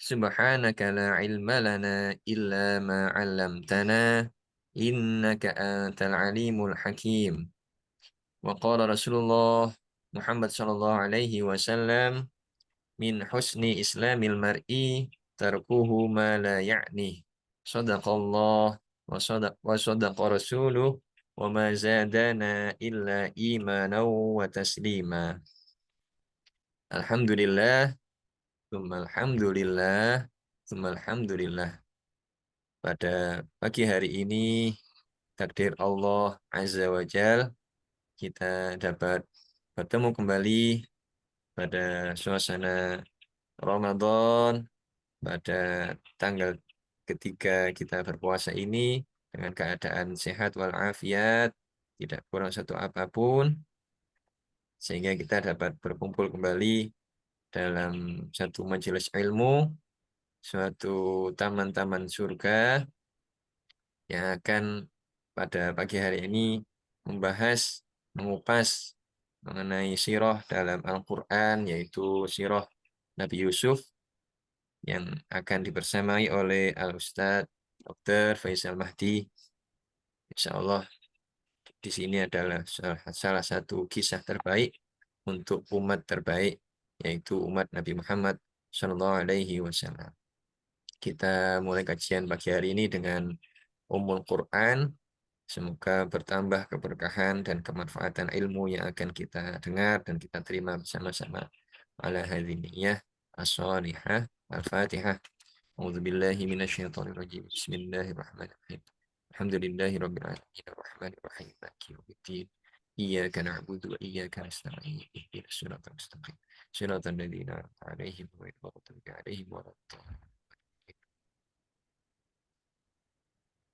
Subhanaka la ilma lana illa ma 'allamtana innaka antal alimul hakim. Wa qala Rasulullah Muhammad sallallahu alaihi wasallam min husni islamil mar'i tarkuhu ma la ya'ni. Sadaqallah wa sadaqa rasuluh wa ma zadana illa imanan wa taslima. Alhamdulillah, tsumma alhamdulillah, tsumma alhamdulillah. Pada pagi hari ini, takdir Allah Azza wa Jal, kita dapat bertemu kembali pada suasana Ramadan, pada tanggal ketiga kita berpuasa ini, dengan keadaan sehat walafiat, tidak kurang satu apapun, sehingga kita dapat berkumpul kembali dalam satu majelis ilmu, suatu taman-taman surga, yang akan pada pagi hari ini membahas, mengupas mengenai sirah dalam Al-Quran, yaitu sirah Nabi Yusuf yang akan dibersamai oleh Al-Ustadz Dr. Faisal Mahdi. Insya Allah di sini adalah salah satu kisah terbaik untuk umat terbaik, yaitu umat Nabi Muhammad Shallallahu Alaihi Wasallam. Kita mulai kajian pagi hari ini dengan Ummul Quran. Semoga bertambah keberkahan dan kemanfaatan ilmu yang akan kita dengar dan kita terima bersama-sama. Ala hadhiniyah as-salihah al-fatihah. A'udzu billahi minasyaitonir rajim. Bismillahirrahmanirrahim. Alhamdulillahi rabbil alamin arrahmanir rahim maliki yaumiddin. Iyyaka na'budu wa iyyaka nasta'in. Ihdinas siratal mustaqim. Shiratal ladzina an'amta 'alaihim ghairil maghdubi 'alaihim waladdallin.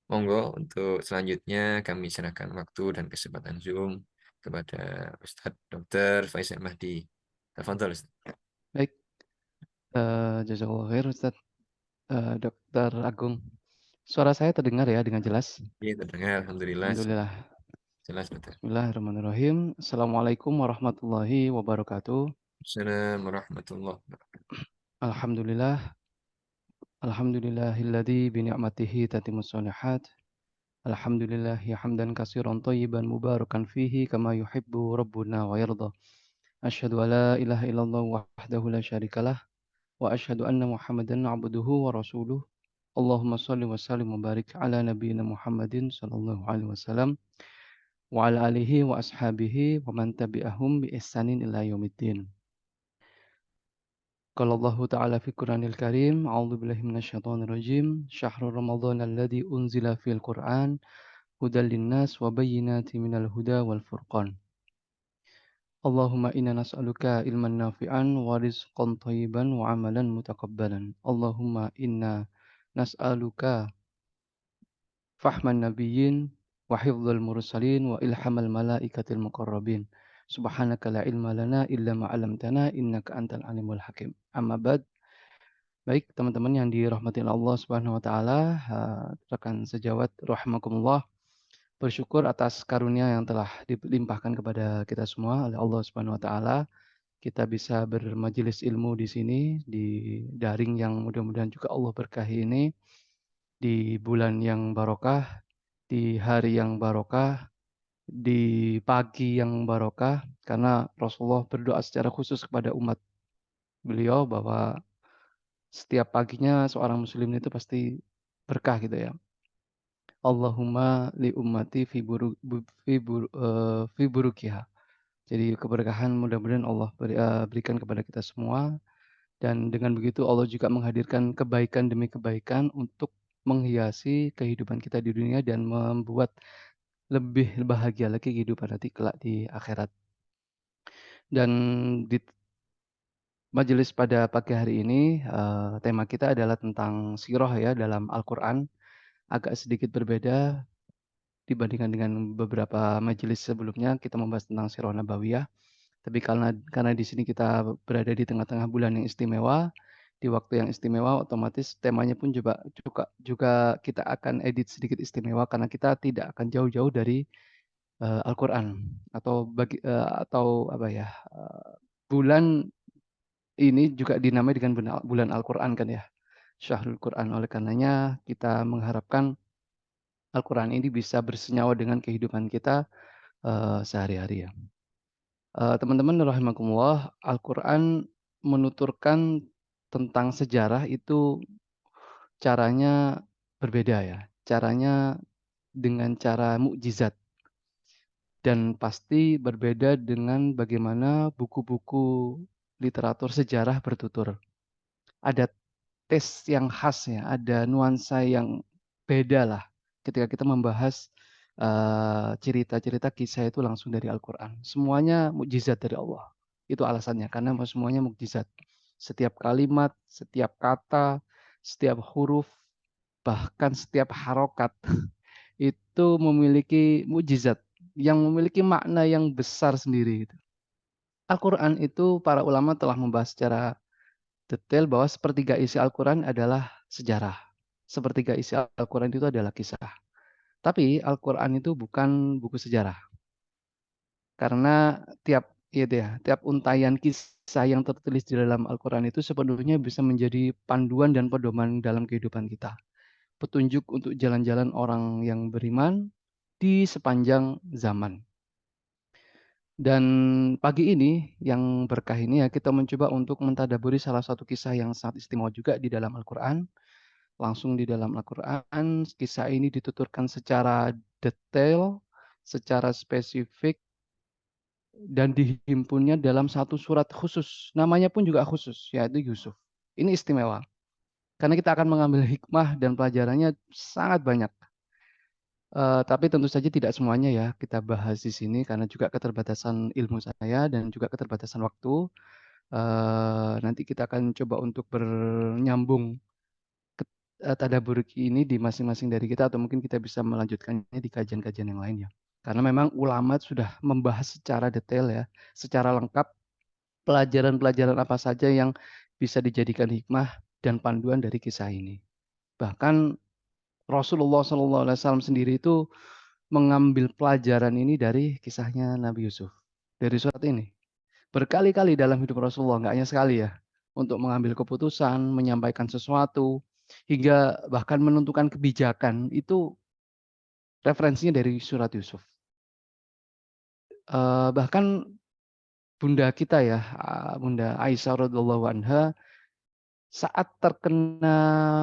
Monggo untuk selanjutnya kami serahkan waktu dan kesempatan Zoom kepada Ustadz Dr. Faisal Mahdi. Tafadhol, Ustadz. Baik, jazakallahu khair Ustaz, Dokter Agung. Suara saya terdengar ya dengan jelas? Iya, terdengar. Alhamdulillah. Alhamdulillah. Jelas, betul. Bismillahirrahmanirrahim. Assalamualaikum warahmatullahi wabarakatuh. Assalamualaikum warahmatullahi wabarakatuh. Alhamdulillah. Alhamdulillahilladzi bi ni'matihi tatimmus shalihat. Alhamdulillahi hamdan katsiran thayyiban mubarakan fihi kama yuhibbu rabbuna wa yarda. Asyhadu an la ilaha illallah wahdahu la syarikalah wa asyhadu anna Muhammadan 'abduhu wa rasuluh. Allahumma shalli wa sallim wa barik ala nabiyyina Muhammadin sallallahu alaihi wasallam wa ala alihi wa ashabihi wa man tabi'ahum bi ihsanin ila yaumiddin. Qala Allahu ta'ala fi Qur'anil Karim, a'udzu billahi minasyaitonir rajim. Syahrul Ramadan alladzi unzila fil Qur'an hudal linnas wa bayyinatin minal huda wal furqan. Allahumma inna nas'aluka ilman nafi'an wa rizqan thayyiban wa amalan mutakabbalan. Allahumma inna nas'aluka fahman nabiyyin wa hifdzal mursalin wa ilhamal malaikatil muqarrabin. Subhanaka la ilma lana illa ma 'allamtana innaka antal alimul hakim. Amma ba'd. Baik, teman-teman yang dirahmati Allah Subhanahu wa taala, rekan sejawat rahimakumullah. Bersyukur atas karunia yang telah dilimpahkan kepada kita semua oleh Allah Subhanahu wa taala. Kita bisa bermajelis ilmu di sini, di daring yang mudah-mudahan juga Allah berkahi ini, di bulan yang barokah, di hari yang barokah, di pagi yang barokah, karena Rasulullah berdoa secara khusus kepada umat beliau bahwa setiap paginya seorang muslim itu pasti berkah gitu ya. Allahumma li ummati fi burukiha. Jadi keberkahan mudah-mudahan Allah berikan kepada kita semua, dan dengan begitu Allah juga menghadirkan kebaikan demi kebaikan untuk menghiasi kehidupan kita di dunia dan membuat lebih bahagia lagi kehidupan nanti kelak di akhirat. Dan di majelis pada pagi hari ini, tema kita adalah tentang sirah ya dalam Al-Quran. Agak sedikit berbeda dibandingkan dengan beberapa majelis sebelumnya, kita membahas tentang sirah nabawiyah. Tapi karena di sini kita berada di tengah-tengah bulan yang istimewa, di waktu yang istimewa, otomatis temanya pun juga kita akan edit sedikit istimewa karena kita tidak akan jauh-jauh dari Al-Quran atau apa ya, bulan ini juga dinamai dengan bulan Al-Quran kan ya. syahrul Quran. Oleh karenanya kita mengharapkan Al-Quran ini bisa bersenyawa dengan kehidupan kita, sehari-hari ya. Teman-teman rahimakumullah, Al-Quran menuturkan tentang sejarah itu caranya berbeda ya, caranya dengan cara mukjizat dan pasti berbeda dengan bagaimana buku-buku literatur sejarah bertutur. Ada taste yang khas ya, ada nuansa yang beda lah ketika kita membahas, cerita-cerita kisah itu langsung dari Al-Quran. Semuanya mukjizat dari Allah. Itu alasannya, karena semuanya mukjizat. Setiap kalimat, setiap kata, setiap huruf, bahkan setiap harokat itu memiliki mukjizat, yang memiliki makna yang besar sendiri gitu. Al-Quran itu para ulama telah membahas secara detail bahwa sepertiga isi Al-Quran adalah sejarah. Sepertiga isi Al-Quran itu adalah kisah. Tapi Al-Quran itu bukan buku sejarah. Karena tiap untayan kisah yang tertulis di dalam Al-Quran itu sepenuhnya bisa menjadi panduan dan pedoman dalam kehidupan kita. Petunjuk untuk jalan-jalan orang yang beriman di sepanjang zaman. Dan pagi ini yang berkah ini ya kita mencoba untuk mentadaburi salah satu kisah yang sangat istimewa juga di dalam Al-Quran. Langsung di dalam Al-Quran, kisah ini dituturkan secara detail, secara spesifik, dan dihimpunnya dalam satu surat khusus. Namanya pun juga khusus, yaitu Yusuf. Ini istimewa, karena kita akan mengambil hikmah dan pelajarannya sangat banyak. Tapi tentu saja tidak semuanya ya kita bahas di sini, karena juga keterbatasan ilmu saya dan juga keterbatasan waktu. Nanti kita akan coba untuk bernyambung tadabbur ini di masing-masing dari kita atau mungkin kita bisa melanjutkannya di kajian-kajian yang lain ya. Karena memang ulama sudah membahas secara detail ya, secara lengkap pelajaran-pelajaran apa saja yang bisa dijadikan hikmah dan panduan dari kisah ini. Bahkan Rasulullah SAW sendiri itu mengambil pelajaran ini dari kisahnya Nabi Yusuf, dari surat ini. Berkali-kali dalam hidup Rasulullah, nggak hanya sekali ya, untuk mengambil keputusan, menyampaikan sesuatu, hingga bahkan menentukan kebijakan, itu referensinya dari surat Yusuf. Bahkan bunda kita ya, Bunda Aisyah radhiyallahu anha, saat terkena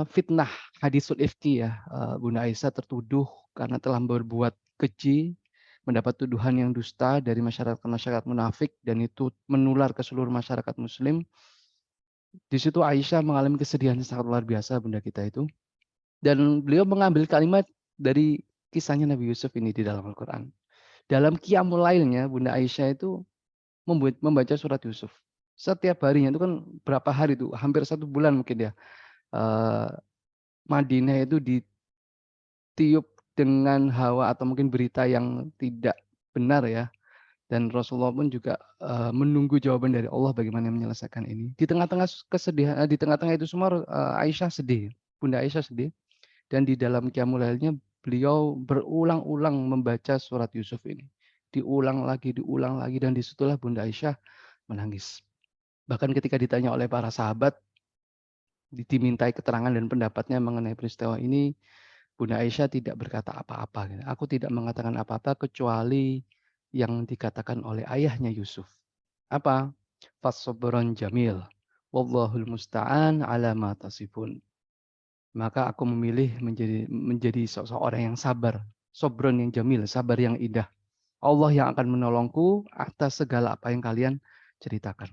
fitnah hadisul ifki ya, Bunda Aisyah tertuduh karena telah berbuat keji, mendapat tuduhan yang dusta dari masyarakat-masyarakat munafik dan itu menular ke seluruh masyarakat muslim. Di situ Aisyah mengalami kesedihan yang sangat luar biasa bunda kita itu. Dan beliau mengambil kalimat dari kisahnya Nabi Yusuf ini di dalam Al-Quran. Dalam qiyamul lailnya Bunda Aisyah itu membaca surat Yusuf. Setiap harinya itu kan berapa hari itu, hampir 1 bulan mungkin ya. Eh, Madinah itu ditiup dengan hawa atau mungkin berita yang tidak benar ya. Dan Rasulullah pun juga menunggu jawaban dari Allah bagaimana menyelesaikan ini. Di tengah-tengah kesedihan, di tengah-tengah itu semua Aisyah sedih, Bunda Aisyah sedih. Dan di dalam qiyamul lailnya beliau berulang-ulang membaca surat Yusuf ini. Diulang lagi dan disitulah Bunda Aisyah menangis. Bahkan ketika ditanya oleh para sahabat, dimintai keterangan dan pendapatnya mengenai peristiwa ini, Bunda Aisyah tidak berkata apa-apa. Aku tidak mengatakan apa-apa kecuali yang dikatakan oleh ayahnya Yusuf. Apa? Fassobron jamil. Wallahul musta'an ala ma tasifun. Maka aku memilih menjadi seorang yang sabar. Sobron yang jamil, sabar yang indah. Allah yang akan menolongku atas segala apa yang kalian ceritakan.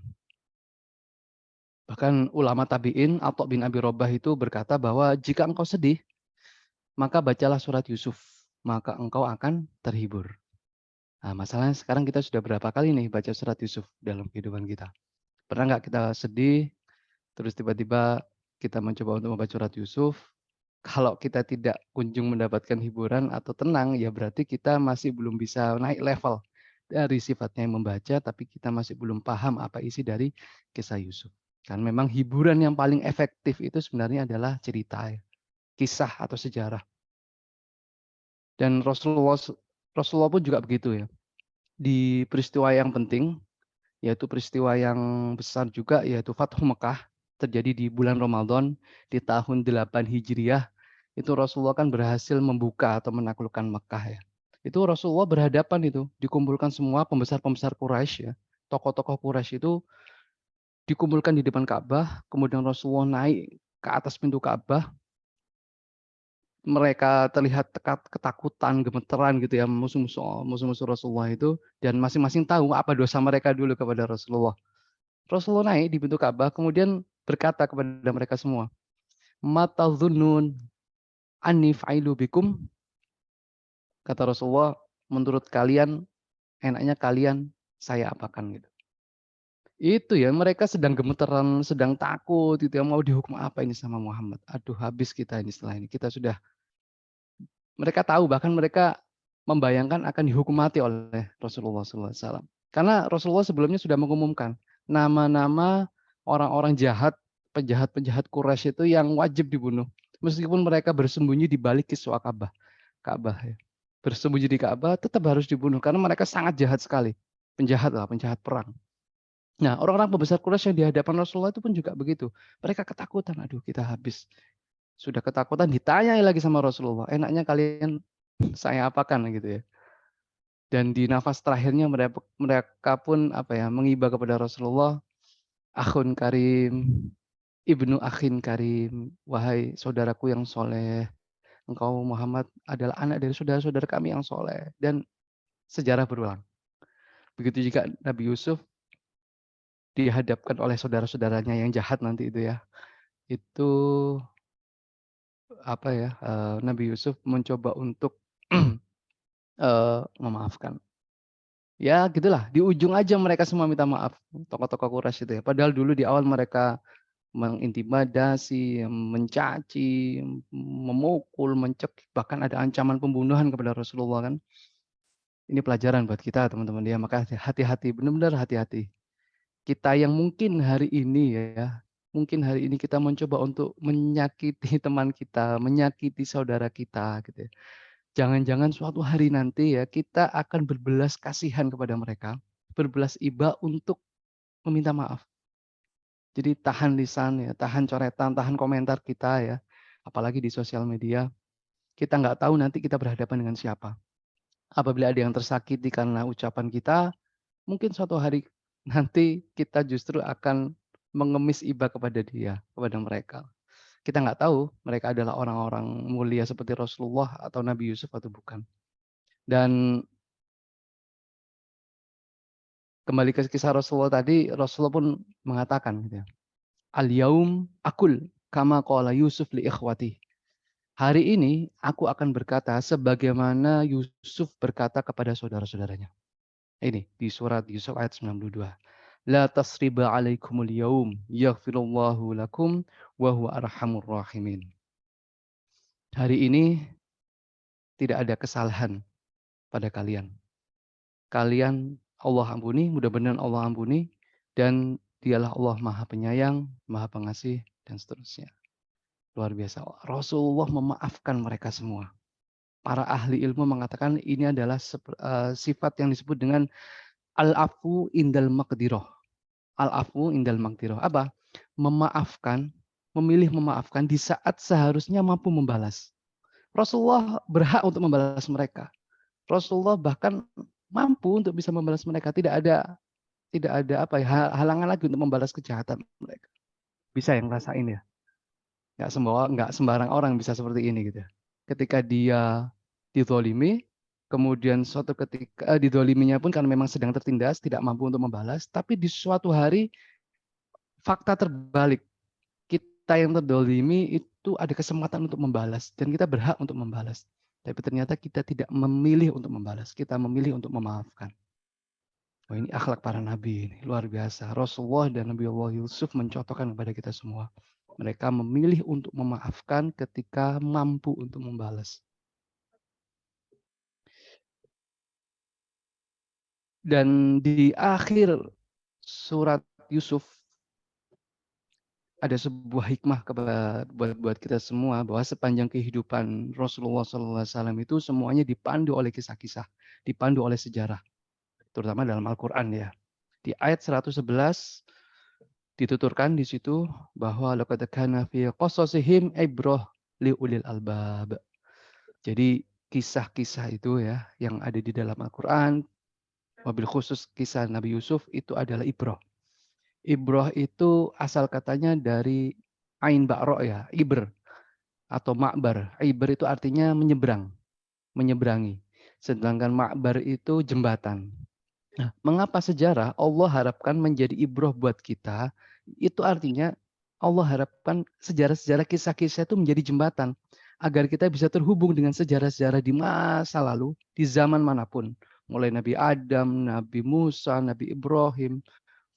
Bahkan ulama tabi'in, Atha bin Abi Robah itu berkata bahwa jika engkau sedih, maka bacalah surat Yusuf, maka engkau akan terhibur. Nah, masalahnya sekarang kita sudah berapa kali nih baca surat Yusuf dalam kehidupan kita? Pernah nggak kita sedih, terus tiba-tiba kita mencoba untuk membaca surat Yusuf, kalau kita tidak kunjung mendapatkan hiburan atau tenang, ya berarti kita masih belum bisa naik level dari sifatnya yang membaca, tapi kita masih belum paham apa isi dari kisah Yusuf. Kan memang hiburan yang paling efektif itu sebenarnya adalah cerita, kisah atau sejarah. Dan Rasulullah pun juga begitu ya. Di peristiwa yang penting, yaitu peristiwa yang besar juga, yaitu Fathu Mekah, terjadi di bulan Ramadan di tahun 8 Hijriah, itu Rasulullah kan berhasil membuka atau menaklukkan Mekah ya. Itu Rasulullah berhadapan itu, dikumpulkan semua pembesar-pembesar Quraisy ya, tokoh-tokoh Quraisy itu dikumpulkan di depan Ka'bah, kemudian Rasulullah naik ke atas pintu Ka'bah, mereka terlihat ketakutan, gemeteran gitu ya, musuh-musuh Rasulullah itu, dan masing-masing tahu apa dosa mereka dulu kepada Rasulullah. Rasulullah naik di pintu Ka'bah, kemudian berkata kepada mereka semua, "Ma tadhunnun anni fa'ilu bikum?" Kata Rasulullah, "Menurut kalian, enaknya kalian saya apakan?" Gitu. Itu ya, mereka sedang gemeteran, sedang takut gitu ya, mau dihukum apa ini sama Muhammad. Aduh, habis kita ini setelah ini. Kita sudah mereka tahu, bahkan mereka membayangkan akan dihukum mati oleh Rasulullah SAW. Karena Rasulullah sebelumnya sudah mengumumkan nama-nama orang-orang jahat, penjahat-penjahat Quraisy itu yang wajib dibunuh. Meskipun mereka bersembunyi di balik kiswa Ka'bah ya. Bersembunyi di Ka'bah tetap harus dibunuh karena mereka sangat jahat sekali. Penjahat lah, penjahat perang. Nah, orang-orang pembesar Quraisy yang di hadapan Rasulullah itu pun juga begitu. Mereka ketakutan, aduh kita habis. Sudah ketakutan ditanya lagi sama Rasulullah, enaknya kalian saya apakan gitu ya. Dan di nafas terakhirnya mereka pun apa ya, mengiba kepada Rasulullah, "Akhun karim, ibnu akhin karim, wahai saudaraku yang soleh, engkau Muhammad adalah anak dari saudara-saudara kami yang soleh." Dan sejarah berulang. Begitu juga Nabi Yusuf dihadapkan oleh saudara-saudaranya yang jahat nanti itu ya. Itu apa ya, Nabi Yusuf mencoba untuk memaafkan. Ya gitulah, di ujung aja mereka semua minta maaf, tokoh-tokoh Quraisy itu ya. Padahal dulu di awal mereka mengintimidasi, mencaci, memukul, mencekik, bahkan ada ancaman pembunuhan kepada Rasulullah kan. Ini pelajaran buat kita teman-teman ya, maka hati-hati, benar-benar hati-hati. Kita yang mungkin hari ini ya, mungkin hari ini kita mencoba untuk menyakiti teman kita, menyakiti saudara kita gitu ya. Jangan-jangan suatu hari nanti ya kita akan berbelas kasihan kepada mereka, berbelas iba untuk meminta maaf. Jadi tahan lisan ya, tahan coretan, tahan komentar kita ya, apalagi di sosial media. Kita nggak tahu nanti kita berhadapan dengan siapa. Apabila ada yang tersakiti karena ucapan kita, mungkin suatu hari nanti kita justru akan mengemis iba kepada dia, kepada mereka. Kita nggak tahu mereka adalah orang-orang mulia seperti Rasulullah atau Nabi Yusuf atau bukan. Dan kembali ke kisah Rasulullah tadi, Rasulullah pun mengatakan gitu ya, "Al-yaum akul kama qala Yusuf li ikhwati." Hari ini aku akan berkata sebagaimana Yusuf berkata kepada saudara-saudaranya. Ini di surat Yusuf ayat 92. La tasriba alaikumul yaum yaghfirullahu lakum wa huwa arhamur rahimin. Hari ini tidak ada kesalahan pada kalian. Kalian Allah ampuni, mudah-mudahan Allah ampuni, dan dialah Allah Maha Penyayang, Maha Pengasih, dan seterusnya. Luar biasa. Rasulullah memaafkan mereka semua. Para ahli ilmu mengatakan ini adalah sifat yang disebut dengan al-afu indal maqdirah. Al-afu indal maqdirah. Apa? Memaafkan, memilih memaafkan di saat seharusnya mampu membalas. Rasulullah berhak untuk membalas mereka. Rasulullah bahkan mampu untuk bisa membalas mereka. Tidak ada apa ya, halangan lagi untuk membalas kejahatan mereka. Bisa yang rasain ya. Nggak sembarang orang bisa seperti ini gitu. Ketika dia dizolimi, kemudian suatu ketika dizoliminya pun karena memang sedang tertindas, tidak mampu untuk membalas, tapi di suatu hari fakta terbalik. Kita yang terdolimi itu ada kesempatan untuk membalas dan kita berhak untuk membalas. Tapi ternyata kita tidak memilih untuk membalas, kita memilih untuk memaafkan. Wah, ini akhlak para nabi ini luar biasa. Rasulullah dan Nabi Allah Yusuf mencontohkan kepada kita semua. Mereka memilih untuk memaafkan ketika mampu untuk membalas. Dan di akhir surat Yusuf ada sebuah hikmah buat kita semua bahwa sepanjang kehidupan Rasulullah SAW itu semuanya dipandu oleh kisah-kisah, dipandu oleh sejarah, terutama dalam Al-Quran ya. Di ayat 111 Dituturkan di situ bahwa laqad kana fi qasasihim ibrah liulil albab. Jadi kisah-kisah itu ya yang ada di dalam Al-Qur'an, wabil khusus kisah Nabi Yusuf itu adalah ibrah. Ibrah itu asal katanya dari ain ba'ra ya, ibr atau ma'bar. Ibr itu artinya menyeberang, menyeberangi. Sedangkan ma'bar itu jembatan. Nah, mengapa sejarah Allah harapkan menjadi ibrah buat kita? Itu artinya Allah harapkan sejarah-sejarah kisah-kisah itu menjadi jembatan agar kita bisa terhubung dengan sejarah-sejarah di masa lalu, di zaman manapun. Mulai Nabi Adam, Nabi Musa, Nabi Ibrahim,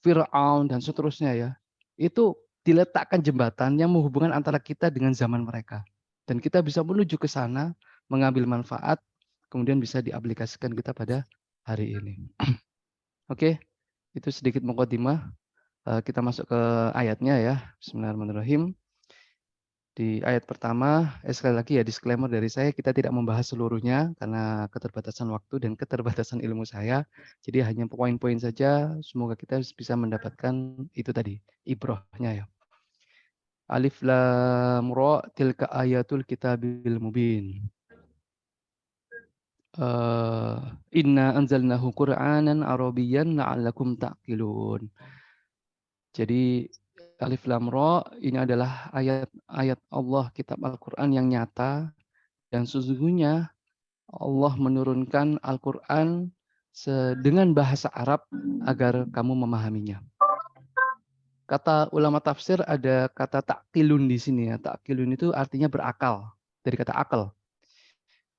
Fir'aun dan seterusnya ya. Itu diletakkan jembatan yang menghubungkan antara kita dengan zaman mereka. Dan kita bisa menuju ke sana, mengambil manfaat, kemudian bisa diaplikasikan kita pada hari ini. Oke, itu sedikit mukadimah, kita masuk ke ayatnya ya. Bismillahirrahmanirrahim. Di ayat pertama, sekali lagi ya disclaimer dari saya, kita tidak membahas seluruhnya karena keterbatasan waktu dan keterbatasan ilmu saya. Jadi hanya poin-poin saja, semoga kita bisa mendapatkan itu tadi, ibrahnya ya. Alif lam ra tilka ayatul kitabil mubin. Inna anzalnahu Qur'anan Arabiyyan la'allakum ta'qilun. Jadi Alif Lam Ra ini adalah ayat-ayat Allah kitab Al-Qur'an yang nyata dan sesungguhnya Allah menurunkan Al-Qur'an dengan bahasa Arab agar kamu memahaminya. Kata ulama tafsir ada kata ta'qilun di sini ya. Ta'qilun itu artinya berakal, dari kata akal.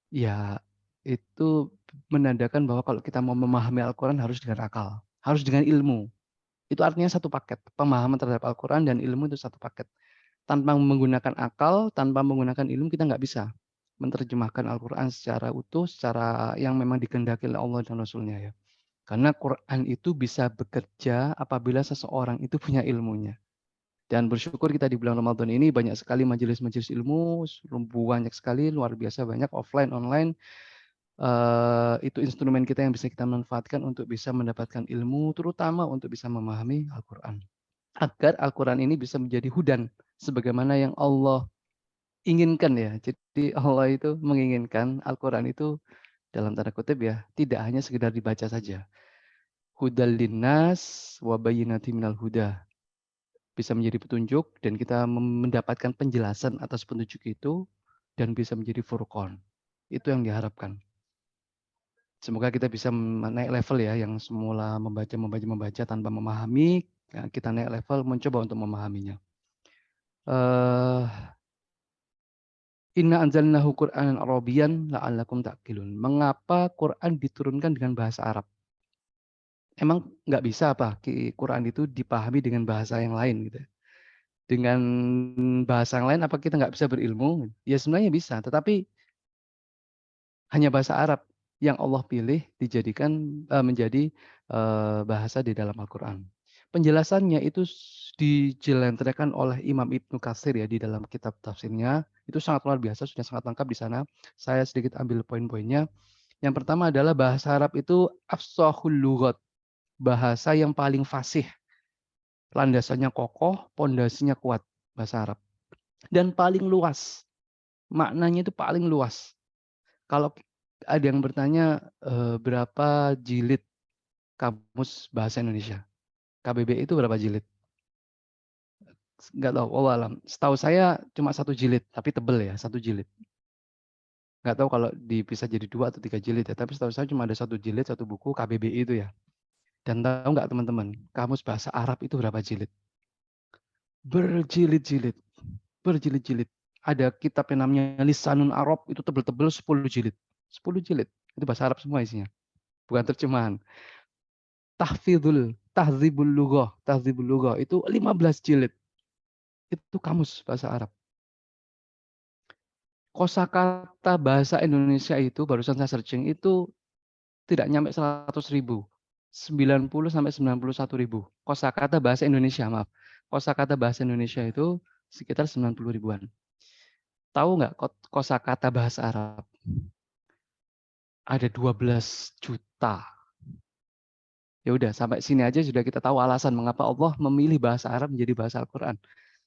Ya, itu menandakan bahwa kalau kita mau memahami Al-Qur'an harus dengan akal, harus dengan ilmu. Itu artinya satu paket, pemahaman terhadap Al-Qur'an dan ilmu itu satu paket. Tanpa menggunakan akal, tanpa menggunakan ilmu kita nggak bisa menerjemahkan Al-Qur'an secara utuh, secara yang memang dikehendaki oleh Allah dan Rasul-Nya ya. Karena Quran itu bisa bekerja apabila seseorang itu punya ilmunya. Dan bersyukur kita di bulan Ramadan ini banyak sekali majelis-majelis ilmu, banyak sekali, luar biasa banyak, offline, online. Itu instrumen kita yang bisa kita manfaatkan untuk bisa mendapatkan ilmu, terutama untuk bisa memahami Al-Qur'an. Agar Al-Qur'an ini bisa menjadi hudan, sebagaimana yang Allah inginkan ya. Jadi Allah itu menginginkan Al-Qur'an itu dalam tanda kutip ya, tidak hanya sekedar dibaca saja. Hudal linnas wa bayyinatin minal huda. Bisa menjadi petunjuk dan kita mendapatkan penjelasan atas petunjuk itu dan bisa menjadi furqan. Itu yang diharapkan. Semoga kita bisa naik level ya, yang semula membaca tanpa memahami, ya kita naik level mencoba untuk memahaminya. Inna anzalnahu Qur'anan Arabiyyan la'allakum ta'qilun. Mengapa Quran diturunkan dengan bahasa Arab? Emang nggak bisa apa Quran itu dipahami dengan bahasa yang lain gitu ya? Dengan bahasa yang lain apa kita nggak bisa berilmu? Ya sebenarnya bisa, tetapi hanya bahasa Arab yang Allah pilih dijadikan menjadi bahasa di dalam Al-Qur'an. Penjelasannya itu dijelentrehkan oleh Imam Ibnu Katsir ya di dalam kitab tafsirnya. Itu sangat luar biasa, sudah sangat lengkap di sana. Saya sedikit ambil poin-poinnya. Yang pertama adalah bahasa Arab itu afshahul lughat, bahasa yang paling fasih, landasannya kokoh, pondasinya kuat, bahasa Arab. Dan paling luas, maknanya itu paling luas. Kalau ada yang bertanya, berapa jilid Kamus Bahasa Indonesia? KBBI itu berapa jilid? Nggak tahu, wallahu alam. Setahu saya cuma 1 jilid, tapi tebel ya, 1 jilid. Nggak tahu kalau dipisah jadi 2 atau 3 jilid ya, tapi setahu saya cuma ada 1 jilid, 1 buku KBBI itu ya. Dan tahu nggak teman-teman, Kamus Bahasa Arab itu berapa jilid? Berjilid-jilid, berjilid-jilid. Ada kitab yang namanya Lisanun Arab, itu tebel-tebel 10 jilid. 10 jilid, itu bahasa Arab semua isinya, bukan terjemahan. Tahdzibul Lughah itu 15 jilid. Itu kamus bahasa Arab. Kosakata bahasa Indonesia itu barusan saya searching itu tidak nyampe 100.000. 90 sampai 91.000. Kosakata bahasa Indonesia, maaf. Kosakata bahasa Indonesia itu sekitar 90 ribuan. Tahu nggak kosakata bahasa Arab? Ada 12 juta. Ya udah sampai sini aja sudah kita tahu alasan mengapa Allah memilih bahasa Arab menjadi bahasa Al-Qur'an.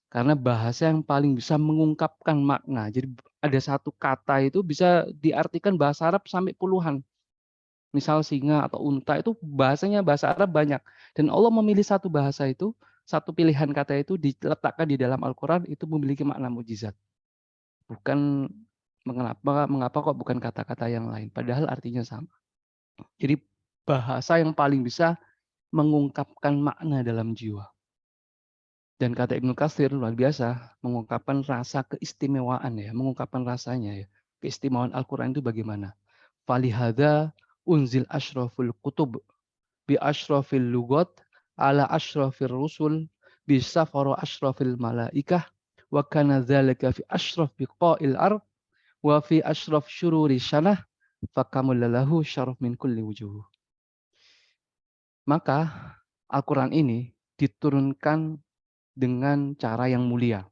Karena bahasa yang paling bisa mengungkapkan makna. Jadi ada satu kata itu bisa diartikan bahasa Arab sampai puluhan. Misal singa atau unta itu bahasanya bahasa Arab banyak. Dan Allah memilih satu bahasa itu, satu pilihan kata itu diletakkan di dalam Al-Quran itu memiliki makna mukjizat. Bukan mengapa kok bukan kata-kata yang lain. Padahal artinya sama. Jadi bahasa yang paling bisa mengungkapkan makna dalam jiwa. Dan kata Ibnu Katsir luar biasa, mengungkapkan rasa keistimewaan ya, mengungkapkan rasanya ya. Keistimewaan Al-Quran itu bagaimana? Falihada unzil asyraful kutub bi asyrafil lugot ala asyrafir rusul bi safara asyrafil malaikah wa kana dzalika fi asyraf biqa'il ard wa fi asyraf syururi syanah fakamulalahu syaraf min kulli wujuh. Maka Al-Quran ini diturunkan dengan cara yang mulia.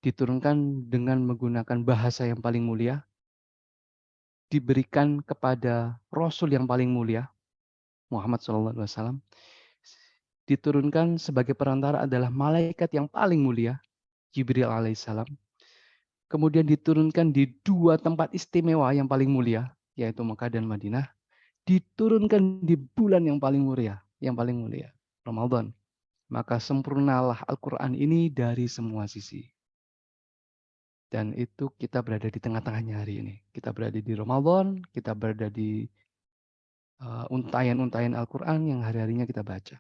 Diturunkan dengan menggunakan bahasa yang paling mulia, diberikan kepada Rasul yang paling mulia, Muhammad SAW, diturunkan sebagai perantara adalah malaikat yang paling mulia, Jibril alaihissalam. Kemudian diturunkan di dua tempat istimewa yang paling mulia, yaitu Mekah dan Madinah. Diturunkan di bulan yang paling mulia, Ramadan. Maka sempurnalah Al-Quran ini dari semua sisi. Dan itu kita berada di tengah-tengahnya hari ini. Kita berada di Ramadan, kita berada di untayan-untayan Al-Quran yang hari-harinya kita baca.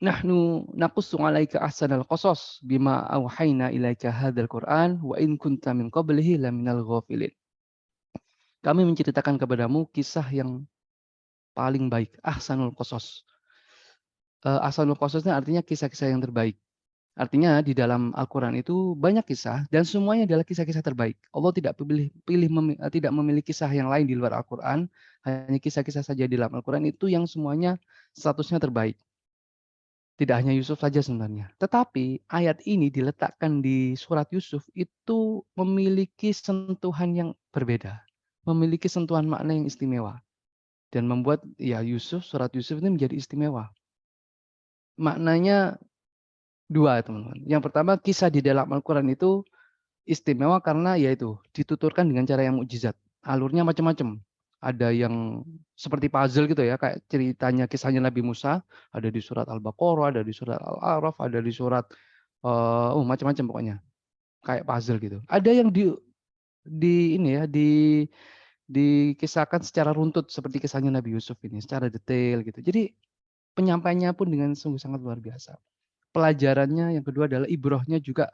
Nahnu naqussu 'alaika ahsanal qasas bima auhayna ilaika hadzal Qur'an wa in kunta min qablihi laminal ghafilin. Kami menceritakan kepadamu kisah yang paling baik, ahsanul qasas. Ahsanul qasasnya artinya kisah-kisah yang terbaik. Artinya di dalam Al-Quran itu banyak kisah dan semuanya adalah kisah-kisah terbaik. Allah tidak memilih kisah yang lain di luar Al-Quran, hanya kisah-kisah saja di dalam Al-Quran itu yang semuanya statusnya terbaik. Tidak hanya Yusuf saja sebenarnya. Tetapi ayat ini diletakkan di surat Yusuf itu memiliki sentuhan yang berbeda. Memiliki sentuhan makna yang istimewa. Dan membuat ya surat Yusuf ini menjadi istimewa. Maknanya dua teman-teman. Yang pertama kisah di dalam Al-Quran itu istimewa karena yaitu dituturkan dengan cara yang mukjizat. Alurnya macam-macam. Ada yang seperti puzzle gitu ya, kayak ceritanya kisahnya Nabi Musa, ada di surat Al-Baqarah, ada di surat Al-A'raf, ada di surat macam-macam pokoknya. Kayak puzzle gitu. Ada yang di ini ya, dikisahkan secara runtut seperti kisahnya Nabi Yusuf ini, secara detail gitu. Jadi penyampaiannya pun dengan sungguh sangat luar biasa. Pelajarannya yang kedua adalah ibrohnya juga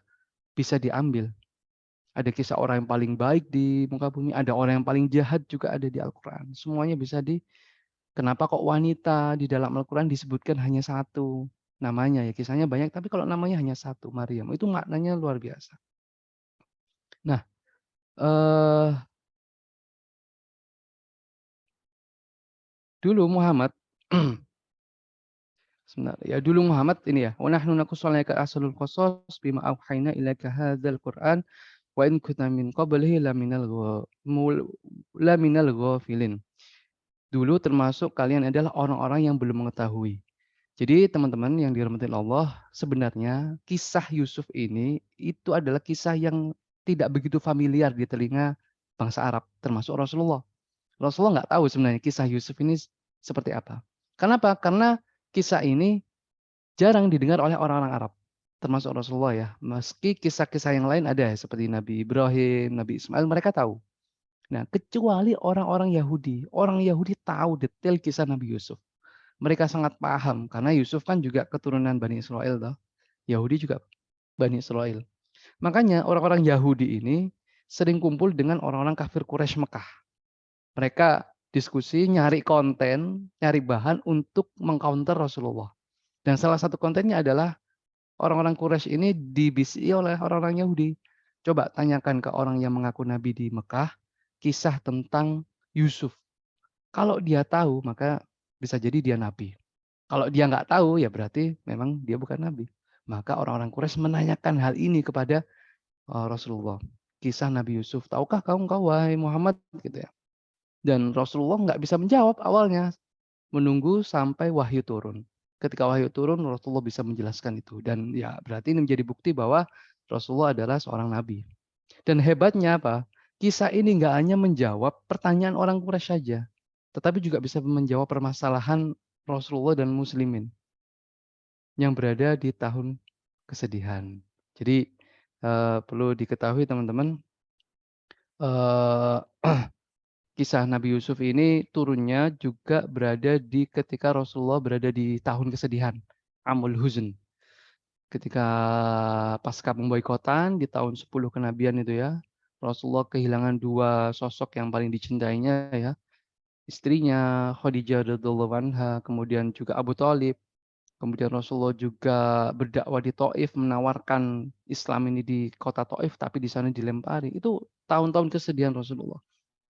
bisa diambil. Ada kisah orang yang paling baik di muka bumi, ada orang yang paling jahat juga ada di Al-Quran. Semuanya bisa kenapa kok wanita di dalam Al-Quran disebutkan hanya satu namanya ya, kisahnya banyak, tapi kalau namanya hanya satu, Maryam, itu maknanya luar biasa. Nah, dulu Muhammad, sebenarnya dulu Muhammad ini ya, wa nahnu naqussu 'alaika ahsanal qasas bima auhayna ilaika hadzal Qur'an wa in kunta min qablihi laminal ghafilin. Dulu termasuk kalian adalah orang-orang yang belum mengetahui. Jadi teman-teman yang dirahmati Allah, sebenarnya kisah Yusuf ini itu adalah kisah yang tidak begitu familiar di telinga bangsa Arab, termasuk Rasulullah. Rasulullah nggak tahu sebenarnya kisah Yusuf ini seperti apa. Kenapa? Karena kisah ini jarang didengar oleh orang-orang Arab, termasuk Rasulullah ya. Meski kisah-kisah yang lain ada seperti Nabi Ibrahim, Nabi Ismail, mereka tahu. Nah, kecuali orang-orang Yahudi. Orang Yahudi tahu detail kisah Nabi Yusuf. Mereka sangat paham karena Yusuf kan juga keturunan Bani Israel toh. Yahudi juga Bani Israel. Makanya orang-orang Yahudi ini sering kumpul dengan orang-orang kafir Quraisy Mekah. Mereka diskusi, nyari konten, nyari bahan untuk mengcounter Rasulullah. Dan salah satu kontennya adalah orang-orang Quraisy ini dibisiki oleh orang-orang Yahudi. Coba tanyakan ke orang yang mengaku nabi di Mekah, kisah tentang Yusuf. Kalau dia tahu, maka bisa jadi dia nabi. Kalau dia nggak tahu, ya berarti memang dia bukan nabi. Maka orang-orang Quraisy menanyakan hal ini kepada Rasulullah. kisah Nabi Yusuf, "Tahukah engkau wahai Muhammad?" Gitu ya. Dan Rasulullah nggak bisa menjawab awalnya, menunggu sampai wahyu turun. Ketika wahyu turun, Rasulullah bisa menjelaskan itu dan ya berarti ini menjadi bukti bahwa Rasulullah adalah seorang nabi. Dan hebatnya apa? Kisah ini nggak hanya menjawab pertanyaan orang Quraisy saja, tetapi juga bisa menjawab permasalahan Rasulullah dan muslimin yang berada di tahun kesedihan. Jadi, perlu diketahui teman-teman, eee, kisah Nabi Yusuf ini turunnya juga berada di ketika Rasulullah berada di tahun kesedihan, Amul Huzn. Ketika pasca pemboikotan di tahun 10 kenabian itu ya, Rasulullah kehilangan 2 sosok yang paling dicintainya ya, istrinya Khadijah radhiyallahu anha, kemudian juga Abu Thalib. Kemudian Rasulullah juga berdakwah di Thaif, menawarkan Islam ini di kota Thaif, tapi di sana dilempari. Itu tahun-tahun kesedihan Rasulullah.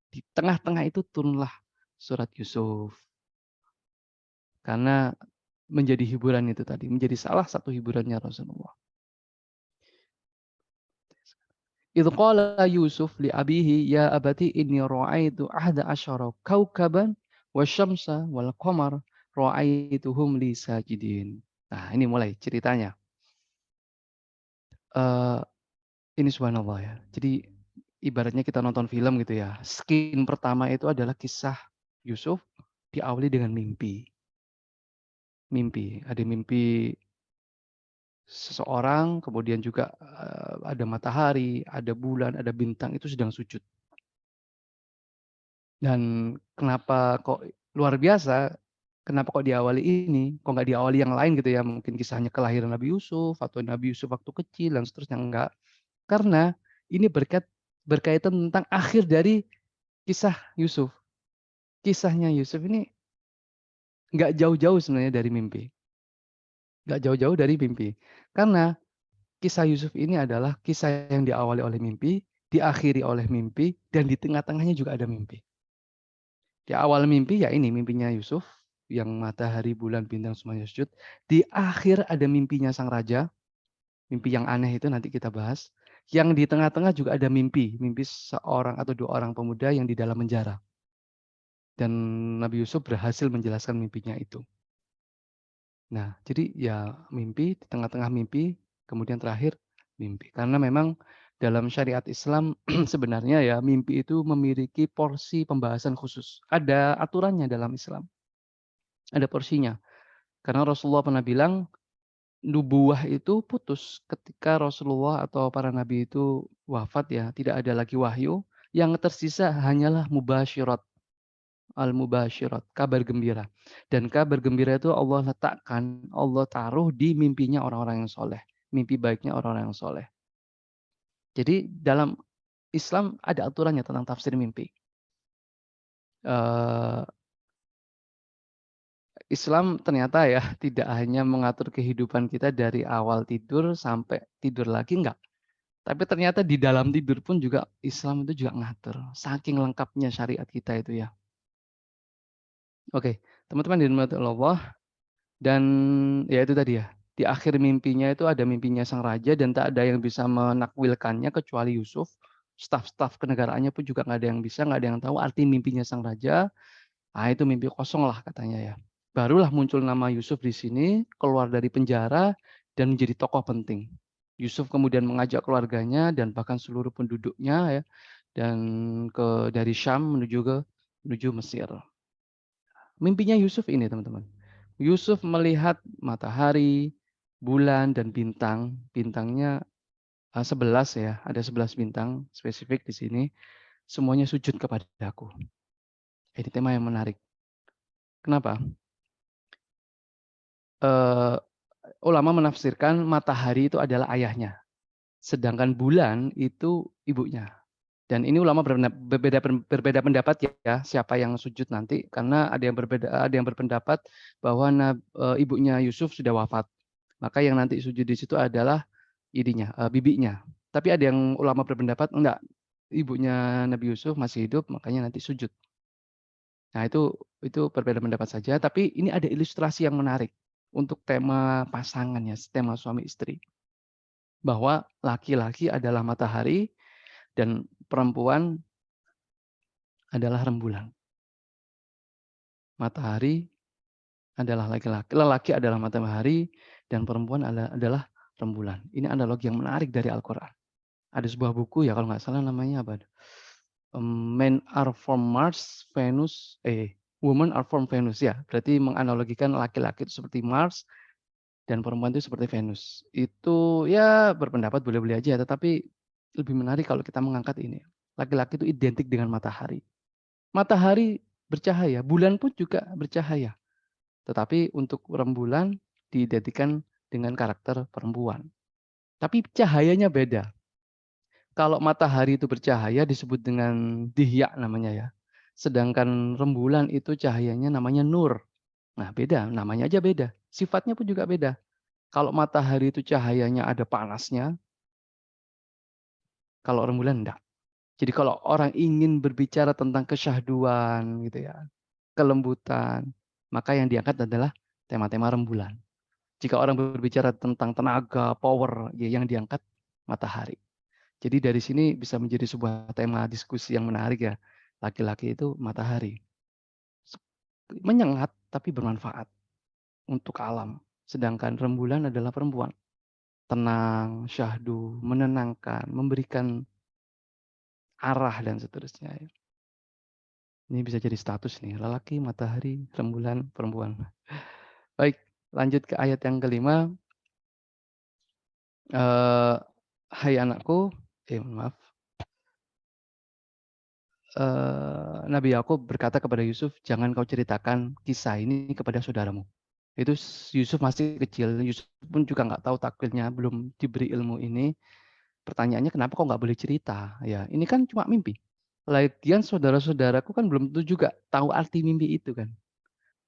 Di tengah-tengah itu turunlah surat Yusuf. Karena menjadi hiburan itu tadi, menjadi salah satu hiburannya Rasulullah. Idh qala Yusuf li abihi ya abati inni ra'aitu ahda asyara kaukaban wasyamsa wal qamar ra'aituhum li sajidin. Nah, ini mulai ceritanya. Eee, ini subhanallah ya. Jadi ibaratnya kita nonton film gitu ya. Scene pertama itu adalah kisah Yusuf diawali dengan mimpi. Mimpi, ada mimpi seseorang, kemudian juga, ada matahari, ada bulan, ada bintang itu sedang sujud. Dan kenapa kok luar biasa, kenapa kok diawali ini, kok nggak diawali yang lain gitu ya, mungkin kisahnya kelahiran Nabi Yusuf atau Nabi Yusuf waktu kecil dan seterusnya, enggak. Karena ini berkaitan tentang akhir dari kisah Yusuf. Kisahnya Yusuf ini nggak jauh-jauh sebenarnya dari mimpi, nggak jauh-jauh dari mimpi. Karena kisah Yusuf ini adalah kisah yang diawali oleh mimpi, diakhiri oleh mimpi, dan di tengah-tengahnya juga ada mimpi. Di awal mimpi ya ini mimpinya Yusuf, yang matahari, bulan, bintang semuanya sujud. Di akhir ada mimpinya sang raja, mimpi yang aneh itu nanti kita bahas. Yang di tengah-tengah juga ada mimpi, mimpi seorang atau 2 orang pemuda yang di dalam penjara. Dan Nabi Yusuf berhasil menjelaskan mimpinya itu. Nah, jadi ya mimpi, di tengah-tengah mimpi, kemudian terakhir mimpi. Karena memang dalam syariat Islam sebenarnya ya mimpi itu memiliki porsi pembahasan khusus. Ada aturannya dalam Islam, ada porsinya. Karena Rasulullah pernah bilang, nubuwah itu putus ketika Rasulullah atau para nabi itu wafat ya, tidak ada lagi wahyu, yang tersisa hanyalah mubasyirat. Al-mubasyirat, kabar gembira. Dan kabar gembira itu Allah letakkan, Allah taruh di mimpinya orang-orang yang soleh. Mimpi baiknya orang-orang yang soleh. Jadi dalam Islam ada aturannya tentang tafsir mimpi. Eee, Islam ternyata ya tidak hanya mengatur kehidupan kita dari awal tidur sampai tidur lagi, enggak. Tapi ternyata di dalam tidur pun juga Islam itu juga ngatur. Saking lengkapnya syariat kita itu ya. Oke, teman-teman dirahmati Allah. Dan ya itu tadi ya, di akhir mimpinya itu ada mimpinya sang raja dan tak ada yang bisa menakwilkannya kecuali Yusuf. Staf-staf kenegaraannya pun juga nggak ada yang bisa, nggak ada yang tahu arti mimpinya sang raja. Ah itu mimpi kosong lah katanya ya. Barulah muncul nama Yusuf di sini, keluar dari penjara dan menjadi tokoh penting. Yusuf kemudian mengajak keluarganya dan bahkan seluruh penduduknya ya, dan dari Syam menuju Mesir. Mimpinya Yusuf ini teman-teman. Yusuf melihat matahari, bulan, dan bintang. Bintangnya 11 ya, ada 11 bintang spesifik di sini. Semuanya sujud kepadaku. Ini tema yang menarik. Kenapa? Eee, Ulama menafsirkan matahari itu adalah ayahnya, sedangkan bulan itu ibunya. Dan ini ulama berbeda pendapat ya, siapa yang sujud nanti, karena ada yang berpendapat bahwa ibunya Yusuf sudah wafat. Maka yang nanti sujud di situ adalah ininya, bibinya. Tapi ada yang ulama berpendapat enggak, ibunya Nabi Yusuf masih hidup, makanya nanti sujud. Nah itu berbeda pendapat saja, tapi ini ada ilustrasi yang menarik untuk tema pasangan ya, tema suami istri. Bahwa laki-laki adalah matahari dan perempuan adalah rembulan. Matahari adalah laki-laki, lelaki adalah matahari, dan perempuan adalah rembulan. Ini analogi yang menarik dari Al-Quran. Ada sebuah buku ya kalau nggak salah namanya apa? Men are from Mars, Women are from Venus ya. Berarti menganalogikan laki-laki itu seperti Mars dan perempuan itu seperti Venus. Itu ya berpendapat boleh-boleh aja, tetapi lebih menarik kalau kita mengangkat ini. Laki-laki itu identik dengan matahari. Matahari bercahaya, bulan pun juga bercahaya. Tetapi untuk rembulan diidentikan dengan karakter perempuan. Tapi cahayanya beda. Kalau matahari itu bercahaya disebut dengan dihya namanya ya. Sedangkan rembulan itu cahayanya namanya nur. Nah beda, namanya aja beda. Sifatnya pun juga beda. Kalau matahari itu cahayanya ada panasnya, kalau rembulan enggak. Jadi kalau orang ingin berbicara tentang kesyahduan gitu ya, kelembutan, maka yang diangkat adalah tema-tema rembulan. Jika orang berbicara tentang tenaga, power, ya yang diangkat matahari. Jadi dari sini bisa menjadi sebuah tema diskusi yang menarik ya. Laki-laki itu matahari. Menyengat tapi bermanfaat untuk alam. Sedangkan rembulan adalah perempuan. Tenang, syahdu, menenangkan, memberikan arah dan seterusnya. Ya. Ini bisa jadi status nih, lelaki, matahari, rembulan, perempuan. Baik, lanjut ke ayat yang kelima. Hai anakku, maaf. Nabi Yakub berkata kepada Yusuf, jangan kau ceritakan kisah ini kepada saudaramu. Itu Yusuf masih kecil, Yusuf pun juga nggak tahu takwilnya, belum diberi ilmu ini. Pertanyaannya kenapa kok nggak boleh cerita? Ya, ini kan cuma mimpi. Lagian saudara-saudaraku kan belum tentu juga tahu arti mimpi itu kan.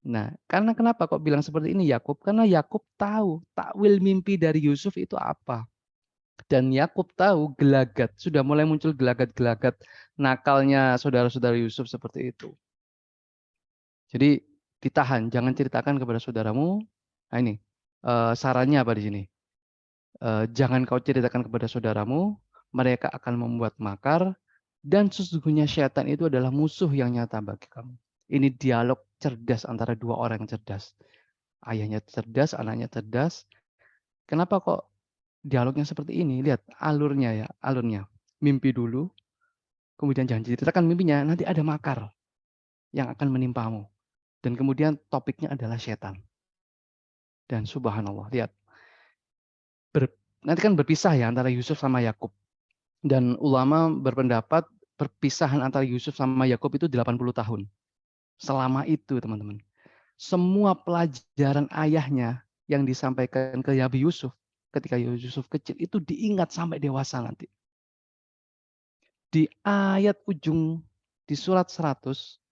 Nah, karena kenapa kok bilang seperti ini Yakub? Karena Yakub tahu takwil mimpi dari Yusuf itu apa. Dan Yakub tahu gelagat, sudah mulai muncul gelagat-gelagat nakalnya saudara-saudara Yusuf seperti itu. Jadi ditahan, jangan ceritakan kepada saudaramu. Nah ini sarannya apa di sini? Jangan kau ceritakan kepada saudaramu, mereka akan membuat makar, dan sesungguhnya syaitan itu adalah musuh yang nyata bagi kamu. Ini dialog cerdas antara dua orang yang cerdas. Ayahnya cerdas, anaknya cerdas. Kenapa kok dialognya seperti ini? Lihat alurnya ya, alurnya. Mimpi dulu, kemudian jangan ceritakan mimpinya, nanti ada makar yang akan menimpamu. Dan kemudian topiknya adalah setan. Dan subhanallah, lihat. Nanti kan berpisah ya antara Yusuf sama Yakub. Dan ulama berpendapat perpisahan antara Yusuf sama Yakub itu 80 tahun. Selama itu teman-teman. Semua pelajaran ayahnya yang disampaikan ke Nabi Yusuf ketika Yusuf kecil itu diingat sampai dewasa nanti. Di ayat ujung di surat 100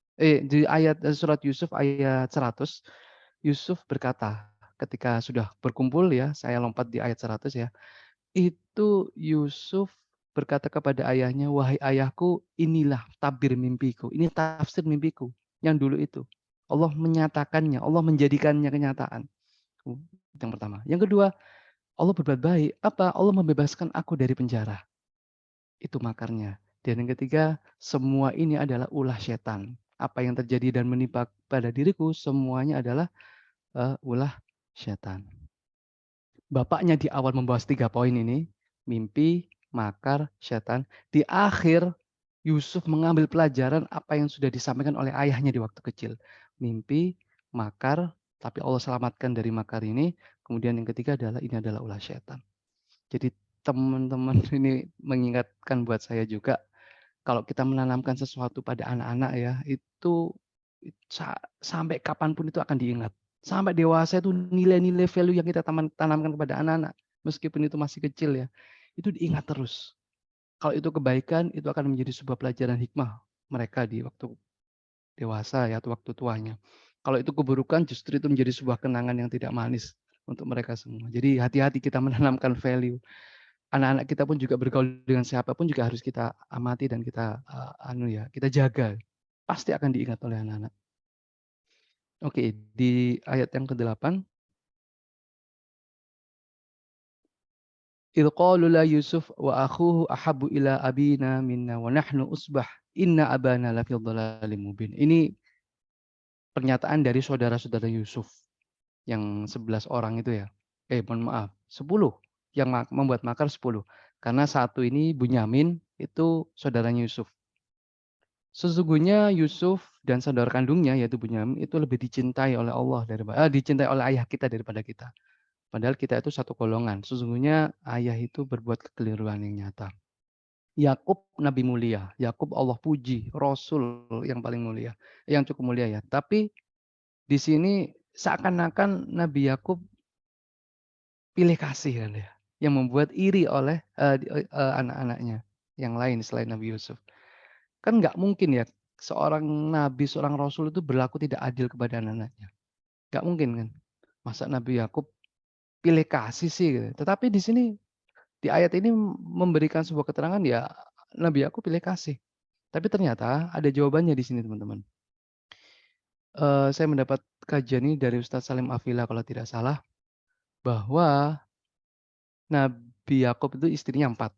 di ayat surat Yusuf ayat 100 Yusuf berkata ketika sudah berkumpul ya, saya lompat di ayat 100 ya. Itu Yusuf berkata kepada ayahnya, "Wahai ayahku, inilah tabir mimpiku. Ini tafsir mimpiku yang dulu itu." Allah menyatakannya, Allah menjadikannya kenyataan. Yang pertama. Yang kedua, Allah berbuat baik. Apa? Allah membebaskan aku dari penjara. Itu makarnya. Dan yang ketiga, semua ini adalah ulah setan. Apa yang terjadi dan menimpa pada diriku, semuanya adalah ulah setan. Bapaknya di awal membahas 3 poin ini, mimpi, makar, setan. Di akhir, Yusuf mengambil pelajaran apa yang sudah disampaikan oleh ayahnya di waktu kecil. Mimpi, makar, tapi Allah selamatkan dari makar ini. Kemudian yang ketiga adalah ini adalah ulah setan. Jadi teman-teman ini mengingatkan buat saya juga, kalau kita menanamkan sesuatu pada anak-anak ya, itu sampai kapanpun itu akan diingat. Sampai dewasa itu nilai-nilai value yang kita tanamkan kepada anak-anak, meskipun itu masih kecil ya, itu diingat terus. Kalau itu kebaikan, itu akan menjadi sebuah pelajaran hikmah mereka di waktu dewasa ya, atau waktu tuanya. Kalau itu keburukan, justru itu menjadi sebuah kenangan yang tidak manis untuk mereka semua. Jadi hati-hati kita menanamkan value. Anak-anak kita pun juga bergaul dengan siapapun juga harus kita amati dan kita kita jaga. Pasti akan diingat oleh anak-anak. Oke, di ayat yang ke-8 "Idh qalu la Yusuf wa akhuhu ahabbu ila abina minna wa nahnu usbah inna abana lafi dhalalin mubin." Ini pernyataan dari saudara-saudara Yusuf yang 11 orang itu ya. Mohon maaf, 10 yang membuat makar 10. Karena satu ini Bunyamin itu saudaranya Yusuf. Sesungguhnya Yusuf dan saudara kandungnya yaitu Bunyamin itu lebih dicintai oleh Allah dicintai oleh ayah kita daripada kita. Padahal kita itu satu golongan. Sesungguhnya ayah itu berbuat kekeliruan yang nyata. Yakub nabi mulia, Yakub Allah puji, rasul yang paling mulia, yang cukup mulia ya. Tapi di sini seakan-akan Nabi Yakub pilih kasih kan ya, yang membuat iri oleh, anak-anaknya yang lain selain Nabi Yusuf. Kan nggak mungkin ya seorang nabi, seorang rasul itu berlaku tidak adil kepada anak-anaknya, nggak mungkin kan. Masa Nabi Yakub pilih kasih sih gitu. Tetapi di sini, di ayat ini memberikan sebuah keterangan ya Nabi Yakub pilih kasih. Tapi ternyata ada jawabannya di sini teman-teman. Saya mendapat kajian ini dari Ustadz Salim Afila kalau tidak salah, bahwa Nabi Yakub itu istrinya 4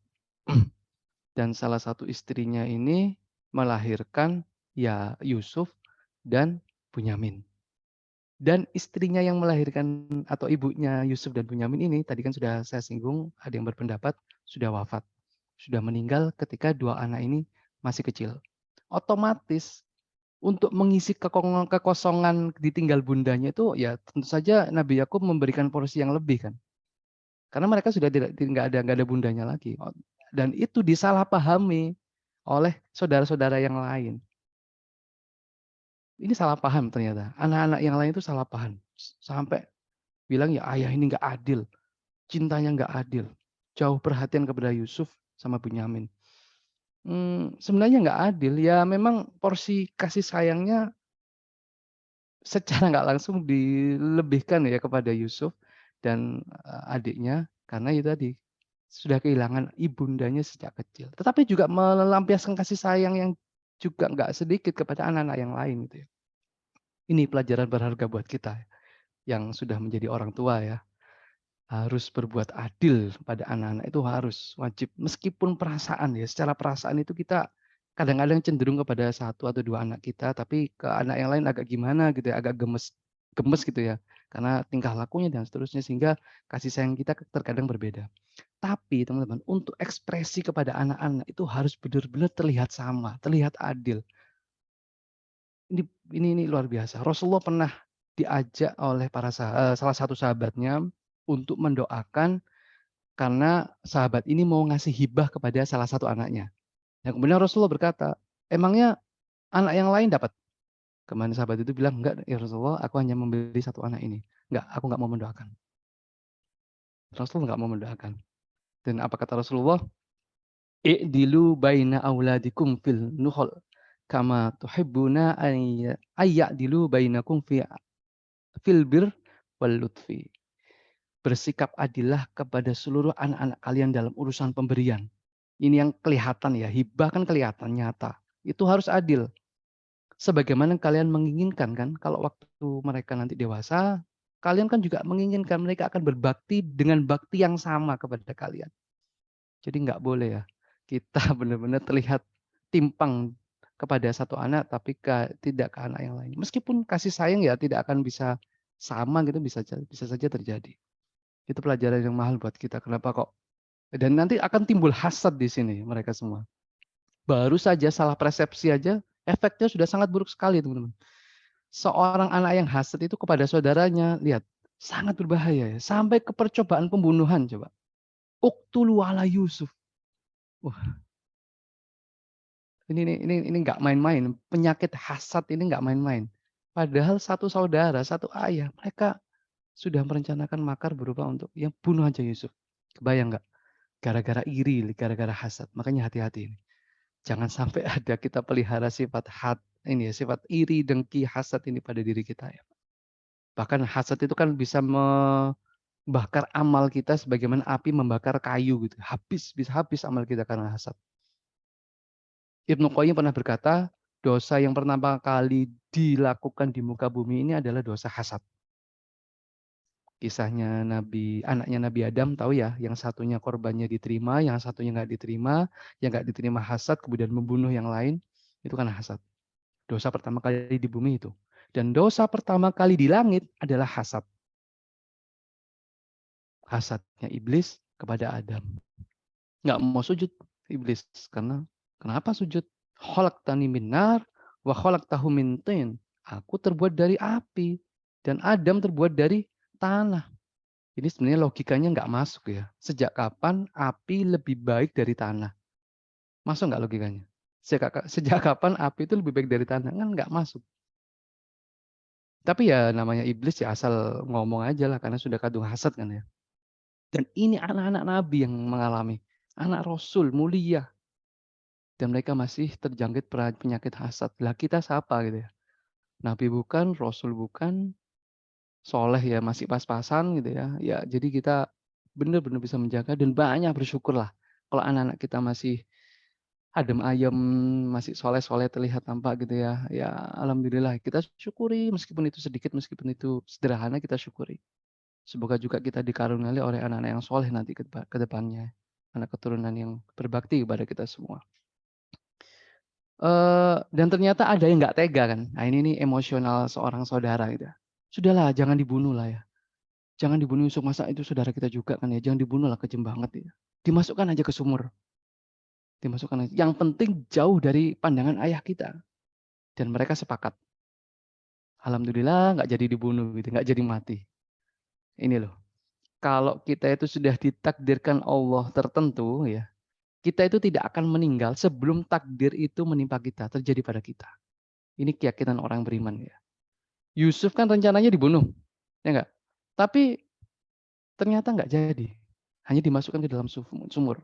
dan salah satu istrinya ini melahirkan ya Yusuf dan Bunyamin. Dan istrinya yang melahirkan atau ibunya Yusuf dan Bunyamin ini tadi kan sudah saya singgung, ada yang berpendapat sudah wafat, sudah meninggal ketika 2 anak ini masih kecil. Otomatis untuk mengisi kekosongan ditinggal bundanya itu ya tentu saja Nabi Yakub memberikan porsi yang lebih kan. Karena mereka sudah nggak ada bundanya lagi, dan itu disalahpahami oleh saudara-saudara yang lain. Ini salah paham ternyata, anak-anak yang lain itu salah paham, sampai bilang, "Ya ayah ini nggak adil, cintanya nggak adil, jauh perhatian kepada Yusuf sama Bunyamin." Sebenarnya nggak adil, ya memang porsi kasih sayangnya secara nggak langsung dilebihkan ya kepada Yusuf dan, adiknya karena itu tadi, sudah kehilangan ibundanya sejak kecil. Tetapi juga melampiaskan kasih sayang yang juga nggak sedikit kepada anak-anak yang lain gitu ya. Ini pelajaran berharga buat kita yang sudah menjadi orang tua ya. Harus berbuat adil pada anak-anak itu harus, wajib. Meskipun perasaan ya, secara perasaan itu kita kadang-kadang cenderung kepada satu atau 2 anak kita, tapi ke anak yang lain agak gimana gitu ya, agak gemes gemes gitu ya, karena tingkah lakunya dan seterusnya, sehingga kasih sayang kita terkadang berbeda. Tapi teman-teman, untuk ekspresi kepada anak-anak itu harus benar-benar terlihat sama, terlihat adil. Ini ini luar biasa. Rasulullah pernah diajak oleh salah satu sahabatnya untuk mendoakan karena sahabat ini mau ngasih hibah kepada salah satu anaknya. Nah, kemudian Rasulullah berkata, "Emangnya anak yang lain dapat?" Kemudian sahabat itu bilang, "Enggak ya Rasulullah, aku hanya memberi satu anak ini. Enggak, aku enggak mau mendoakan." Rasul enggak mau mendoakan. Dan apa kata Rasulullah? "I'dilu baina auladikum fil nuhul kama tuhibbuna ayya'dilu bainakum fil bir wal lutfi." Bersikap adillah kepada seluruh anak-anak kalian dalam urusan pemberian. Ini yang kelihatan ya, hibah kan kelihatan, nyata. Itu harus adil. Sebagaimana kalian menginginkan kan, kalau waktu mereka nanti dewasa, kalian kan juga menginginkan mereka akan berbakti dengan bakti yang sama kepada kalian. Jadi nggak boleh ya, kita benar-benar terlihat timpang kepada satu anak, tapi tidak ke anak yang lain. Meskipun kasih sayang ya tidak akan bisa sama gitu, bisa saja terjadi. Itu pelajaran yang mahal buat kita. Kenapa kok dan nanti akan timbul hasad di sini mereka semua. Baru saja salah persepsi aja, efeknya sudah sangat buruk sekali teman-teman. Seorang anak yang hasad itu kepada saudaranya, lihat, sangat berbahaya ya, sampai ke percobaan pembunuhan coba. Uqtulu ala Yusuf. Wah, ini nggak main-main, penyakit hasad ini nggak main-main. Padahal satu saudara, satu ayah, mereka sudah merencanakan makar berupa untuk yang bunuh aja Yusuf. Kebayang nggak? Gara-gara iri, gara-gara hasad. Makanya hati-hati ini. Jangan sampai ada kita pelihara sifat ini ya, sifat iri, dengki, hasad ini pada diri kita ya. Bahkan hasad itu kan bisa membakar amal kita sebagaimana api membakar kayu gitu. Bisa habis amal kita karena hasad. Ibnu Qayyim pernah berkata, dosa yang pertama kali dilakukan di muka bumi ini adalah dosa hasad. Kisahnya anaknya Nabi Adam tahu ya, yang satunya korbannya diterima, yang satunya nggak diterima, yang nggak diterima hasad kemudian membunuh yang lain, itu kan hasad. Dosa pertama kali di bumi itu. Dan dosa pertama kali di langit adalah hasad. Hasadnya iblis kepada Adam. Nggak mau sujud iblis karena kenapa sujud? Khalaqtani min nar wa khalaqtahu min tin. Aku terbuat dari api dan Adam terbuat dari tanah. Ini sebenarnya logikanya nggak masuk ya. Sejak kapan api lebih baik dari tanah? Masuk nggak logikanya? Sejak kapan api itu lebih baik dari tanah? Kan nggak masuk. Tapi ya namanya iblis ya asal ngomong aja lah karena sudah kadung hasad kan ya. Dan ini anak-anak nabi yang mengalami. Anak rasul mulia. Dan mereka masih terjangkit penyakit hasad. Lah kita siapa gitu ya? Nabi bukan, rasul bukan, soleh ya masih pas-pasan gitu ya. Ya jadi kita benar-benar bisa menjaga dan banyak bersyukurlah kalau anak-anak kita masih adem ayem, masih soleh-soleh terlihat tampak gitu ya. Ya alhamdulillah kita syukuri meskipun itu sedikit, meskipun itu sederhana kita syukuri. Semoga juga kita dikaruniai oleh anak-anak yang soleh nanti ke depannya. Anak keturunan yang berbakti kepada kita semua. Dan ternyata ada yang nggak tega kan. Nah ini nih emosional seorang saudara gitu ya. Sudahlah jangan dibunuh lah ya. Jangan dibunuh Yusuf, masa itu saudara kita juga kan ya. Jangan dibunuh lah, kejem banget ya. Dimasukkan aja ke sumur. Dimasukkan aja. Yang penting jauh dari pandangan ayah kita. Dan mereka sepakat. Alhamdulillah nggak jadi dibunuh gitu, nggak jadi mati. Ini loh. Kalau kita itu sudah ditakdirkan Allah tertentu ya, kita itu tidak akan meninggal sebelum takdir itu menimpa kita, terjadi pada kita. Ini keyakinan orang beriman ya. Yusuf kan rencananya dibunuh, ya enggak? Tapi ternyata enggak jadi. Hanya dimasukkan ke dalam sumur.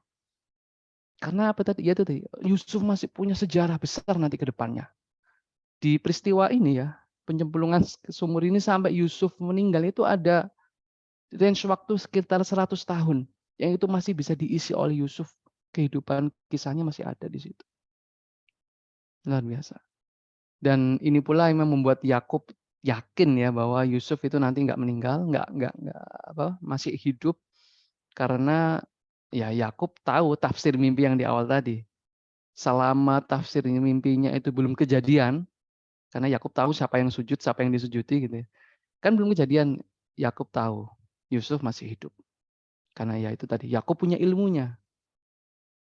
Karena apa tadi? Ya itu tadi, Yusuf masih punya sejarah besar nanti ke depannya. Di peristiwa ini ya, penyemplungan ke sumur ini sampai Yusuf meninggal itu ada range waktu sekitar 100 tahun. Yang itu masih bisa diisi oleh Yusuf. Kehidupan kisahnya masih ada di situ. Luar biasa. Dan ini pula yang membuat Yakub yakin ya bahwa Yusuf itu nanti nggak meninggal, nggak masih hidup karena ya Yakub tahu tafsir mimpi yang di awal tadi. Selama tafsir mimpinya itu belum kejadian, karena Yakub tahu siapa yang sujud, siapa yang disujuti gitu ya. Kan belum kejadian, Yakub tahu Yusuf masih hidup. Karena ya itu tadi, Yakub punya ilmunya.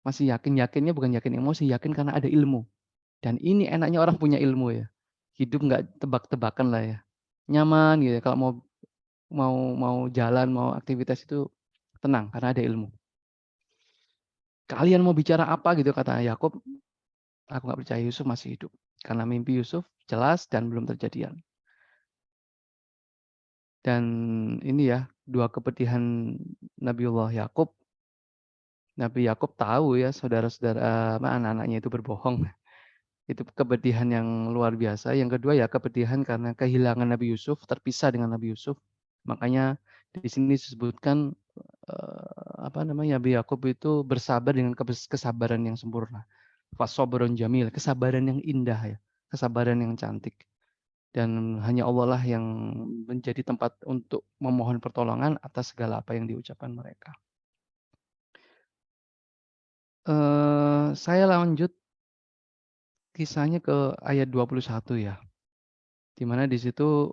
Masih yakin-yakinnya bukan yakin emosi, yakin karena ada ilmu. Dan ini enaknya orang punya ilmu ya. Hidup nggak tebak-tebakan lah ya. Nyaman gitu ya. Kalau mau mau mau jalan, mau aktivitas itu tenang karena ada ilmu. Kalian mau bicara apa gitu kata Yakub, aku nggak percaya Yusuf masih hidup. Karena mimpi Yusuf jelas dan belum terjadian. Dan ini ya, dua kepedihan Nabiullah Yakub. Nabi Yakub tahu ya saudara-saudara anak-anaknya itu berbohong. Itu kepedihan yang luar biasa. Yang kedua ya kepedihan karena kehilangan Nabi Yusuf, terpisah dengan Nabi Yusuf. Makanya di sini disebutkan Nabi Yakub itu bersabar dengan kesabaran yang sempurna. Fasobrun jamil, kesabaran yang indah ya, kesabaran yang cantik. Dan hanya Allah lah yang menjadi tempat untuk memohon pertolongan atas segala apa yang diucapkan mereka. Saya lanjut kisahnya ke ayat 21 ya. Di mana di situ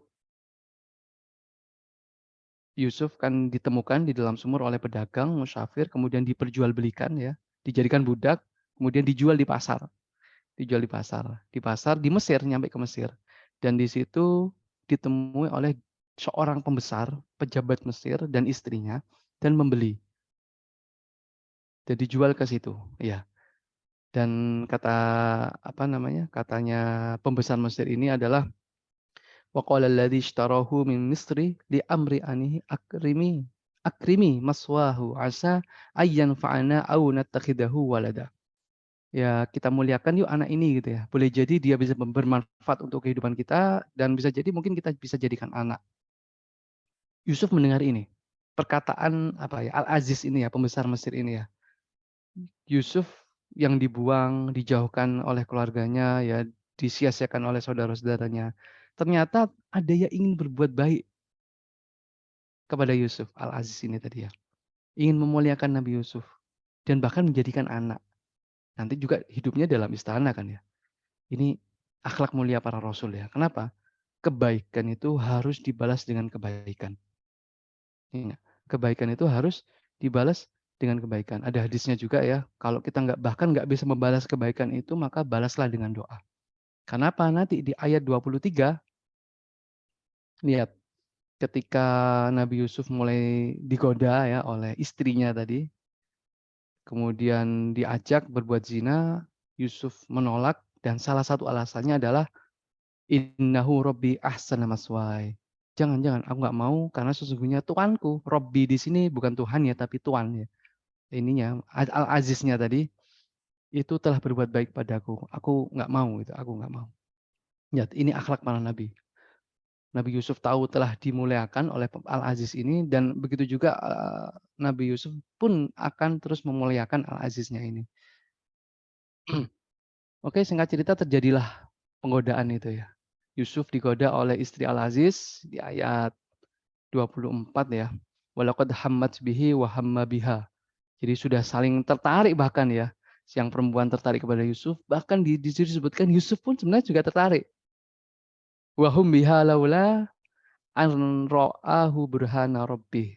Yusuf kan ditemukan di dalam sumur oleh pedagang, musafir, kemudian diperjualbelikan ya, dijadikan budak, kemudian dijual di pasar. Dijual di pasar di Mesir, nyampe ke Mesir. Dan di situ ditemui oleh seorang pembesar, pejabat Mesir dan istrinya dan membeli. Dan dijual ke situ, ya. Dan katanya pembesar Mesir ini adalah wa qala alladzi ishtarahu min Misri li amri anihi akrimi maswahu asa ayyan fa'ana aw nattakhidahu walada. Ya kita muliakan yuk anak ini gitu ya. Boleh jadi dia bisa bermanfaat untuk kehidupan kita dan bisa jadi mungkin kita bisa jadikan anak. Yusuf mendengar ini. Perkataan Al-Aziz ini ya, pembesar Mesir ini ya. Yusuf yang dibuang, dijauhkan oleh keluarganya ya, disia-siakan oleh saudara-saudaranya. Ternyata ada yang ingin berbuat baik kepada Yusuf Al-Aziz ini tadi ya. Ingin memuliakan Nabi Yusuf dan bahkan menjadikan anak. Nanti juga hidupnya dalam istana kan ya. Ini akhlak mulia para rasul ya. Kenapa? Kebaikan itu harus dibalas dengan kebaikan. Iya, kebaikan itu harus dibalas dengan kebaikan. Ada hadisnya juga ya, kalau kita bahkan nggak bisa membalas kebaikan itu, maka balaslah dengan doa. Kenapa? Nanti di ayat 23, lihat, ketika Nabi Yusuf mulai digoda ya oleh istrinya tadi, kemudian diajak berbuat zina, Yusuf menolak dan salah satu alasannya adalah innahu rabbi ahsana maswaya. Jangan, jangan, aku nggak mau karena sesungguhnya Tuanku, Robbi di sini bukan Tuhan ya, tapi Tuan ya. Ininya Al-Aziznya tadi itu telah berbuat baik padaku. Aku nggak mau itu, aku nggak mau. Lihat, ini akhlak para nabi. Nabi Yusuf tahu telah dimuliakan oleh Al-Aziz ini dan begitu juga Nabi Yusuf pun akan terus memuliakan Al-Aziznya ini. Oke, singkat cerita terjadilah penggodaan itu ya. Yusuf digoda oleh istri Al-Aziz di ayat 24 ya. Walaqad hammat bihi wa hamma biha. Jadi sudah saling tertarik bahkan ya. Yang perempuan tertarik kepada Yusuf, bahkan di situ disebutkan Yusuf pun sebenarnya juga tertarik. Wa hum biha laula an ra'ahu burhana rabbih.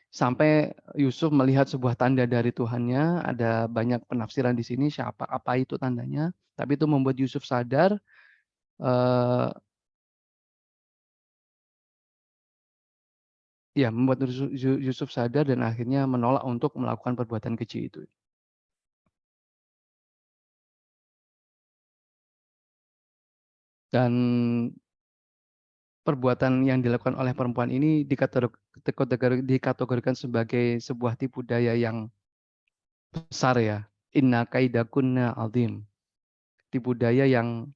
Sampai Yusuf melihat sebuah tanda dari Tuhannya, ada banyak penafsiran di sini siapa apa itu tandanya, tapi itu membuat Yusuf sadar eh, ya membuat Yusuf sadar dan akhirnya menolak untuk melakukan perbuatan keji itu. Dan perbuatan yang dilakukan oleh perempuan ini dikategorikan sebagai sebuah tipu daya yang besar ya. Inna kaidakunna azim. Tipu daya yang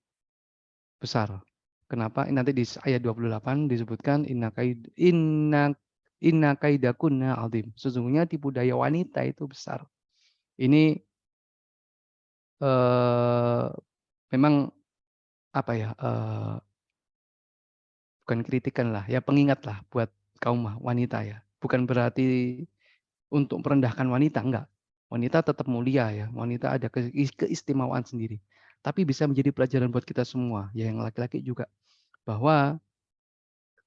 besar. Kenapa? Nanti di ayat 28 disebutkan inna kaidakunna azim. Sesungguhnya tipu daya wanita itu besar. Ini eh, memang apa ya? Bukan kritikan lah, ya pengingat lah buat kaum wanita ya. Bukan berarti untuk merendahkan wanita, enggak. Wanita tetap mulia ya, wanita ada keistimewaan sendiri. Tapi bisa menjadi pelajaran buat kita semua, ya yang laki-laki juga. Bahwa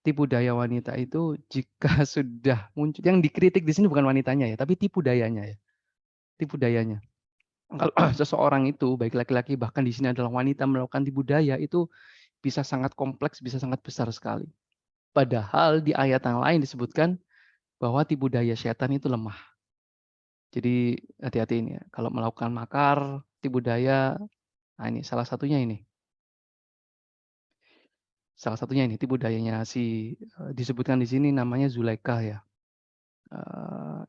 tipu daya wanita itu jika sudah muncul, yang dikritik di sini bukan wanitanya ya, tapi tipu dayanya ya. Tipu dayanya. Kalau seseorang itu, baik laki-laki bahkan di sini adalah wanita melakukan tipu daya, itu bisa sangat kompleks, bisa sangat besar sekali. Padahal di ayat yang lain disebutkan bahwa tipu daya setan itu lemah. Jadi hati-hati ini ya, kalau melakukan makar, tipu daya, nah ini salah satunya ini. Salah satunya ini tipu dayanya disebutkan di sini namanya Zulaikha ya.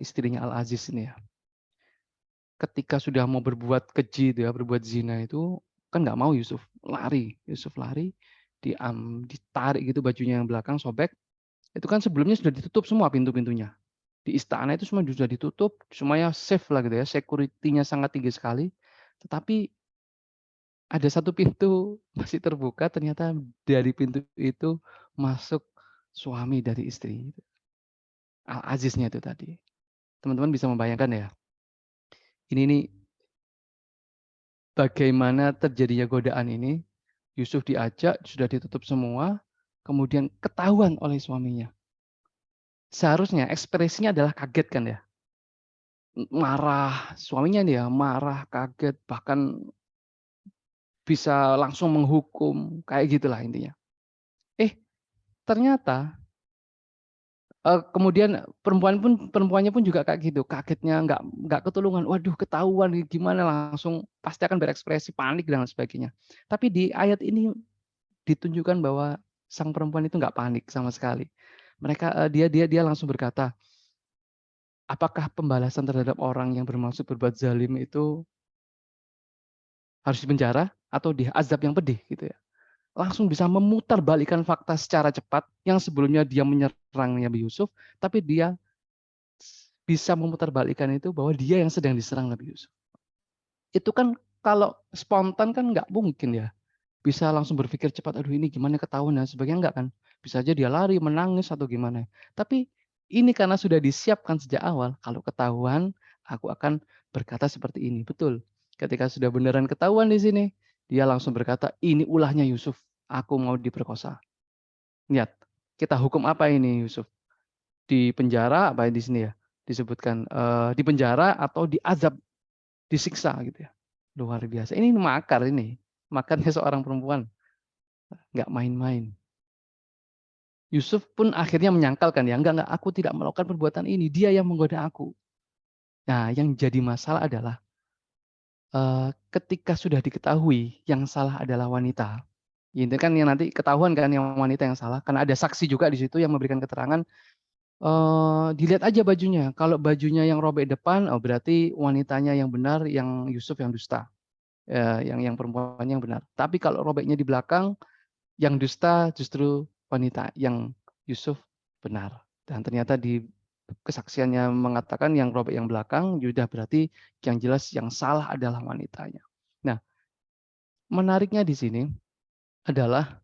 Istrinya Al-Aziz ini ya. Ketika sudah mau berbuat keji itu ya, berbuat zina itu kan nggak mau Yusuf, lari. Yusuf lari, ditarik gitu bajunya yang belakang sobek. Itu kan sebelumnya sudah ditutup semua pintu-pintunya. Di istana itu semua sudah ditutup, semuanya safe lah gitu ya, security-nya sangat tinggi sekali. Tetapi ada satu pintu masih terbuka, ternyata dari pintu itu masuk suami dari istri, Al-Aziznya itu tadi. Teman-teman bisa membayangkan ya, ini nih bagaimana terjadinya godaan ini. Yusuf diajak, sudah ditutup semua, kemudian ketahuan oleh suaminya. Seharusnya ekspresinya adalah kaget kan ya, marah, suaminya nih ya, marah, kaget, bahkan bisa langsung menghukum, kayak gitulah intinya. Eh, ternyata kemudian perempuannya pun juga kayak gitu, kagetnya nggak ketulungan, waduh ketahuan gimana, langsung pasti akan berekspresi panik dan sebagainya. Tapi di ayat ini ditunjukkan bahwa sang perempuan itu nggak panik sama sekali. Dia langsung berkata, apakah pembalasan terhadap orang yang bermaksud berbuat zalim itu harus dipenjara atau diazab yang pedih gitu ya. Langsung bisa memutarbalikkan fakta secara cepat yang sebelumnya dia menyerang Nabi Yusuf, tapi dia bisa memutarbalikkan itu bahwa dia yang sedang diserang Nabi Yusuf. Itu kan kalau spontan kan nggak mungkin ya. Bisa langsung berpikir cepat, aduh ini gimana ketahuan dan sebagainya, enggak kan. Bisa aja dia lari, menangis atau gimana. Tapi ini karena sudah disiapkan sejak awal, kalau ketahuan aku akan berkata seperti ini. Betul, ketika sudah beneran ketahuan di sini, dia langsung berkata, "Ini ulahnya Yusuf, aku mau diperkosa." Lihat, kita hukum apa ini Yusuf? Di penjara apa di sini ya, disebutkan, di penjara atau diazab, disiksa gitu ya. Luar biasa, ini makar ini, makarnya seorang perempuan, nggak main-main. Yusuf pun akhirnya menyangkalkan ya, "Enggak, aku tidak melakukan perbuatan ini, dia yang menggoda aku." Nah, yang jadi masalah adalah, ketika sudah diketahui yang salah adalah wanita, ini kan yang nanti ketahuan kan yang wanita yang salah, karena ada saksi juga di situ yang memberikan keterangan, dilihat aja bajunya, kalau bajunya yang robek depan, oh berarti wanitanya yang benar, yang Yusuf yang dusta, yang perempuannya yang benar. Tapi kalau robeknya di belakang, yang dusta justru wanita, yang Yusuf benar. Dan ternyata di kesaksiannya mengatakan yang robek yang belakang, ya udah berarti yang jelas yang salah adalah wanitanya. Nah, menariknya di sini adalah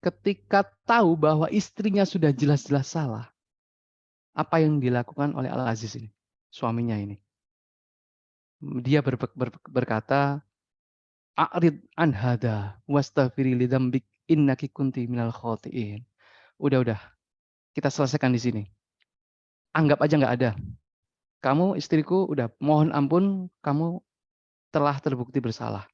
ketika tahu bahwa istrinya sudah jelas-jelas salah, apa yang dilakukan oleh Al-Aziz ini, suaminya ini. Dia berkata, "A'rid an hada wastaghfiri li dzambik innaki kunti minal khotiin." Udah, kita selesaikan di sini. Anggap aja nggak ada. Kamu istriku udah mohon ampun, kamu telah terbukti bersalah.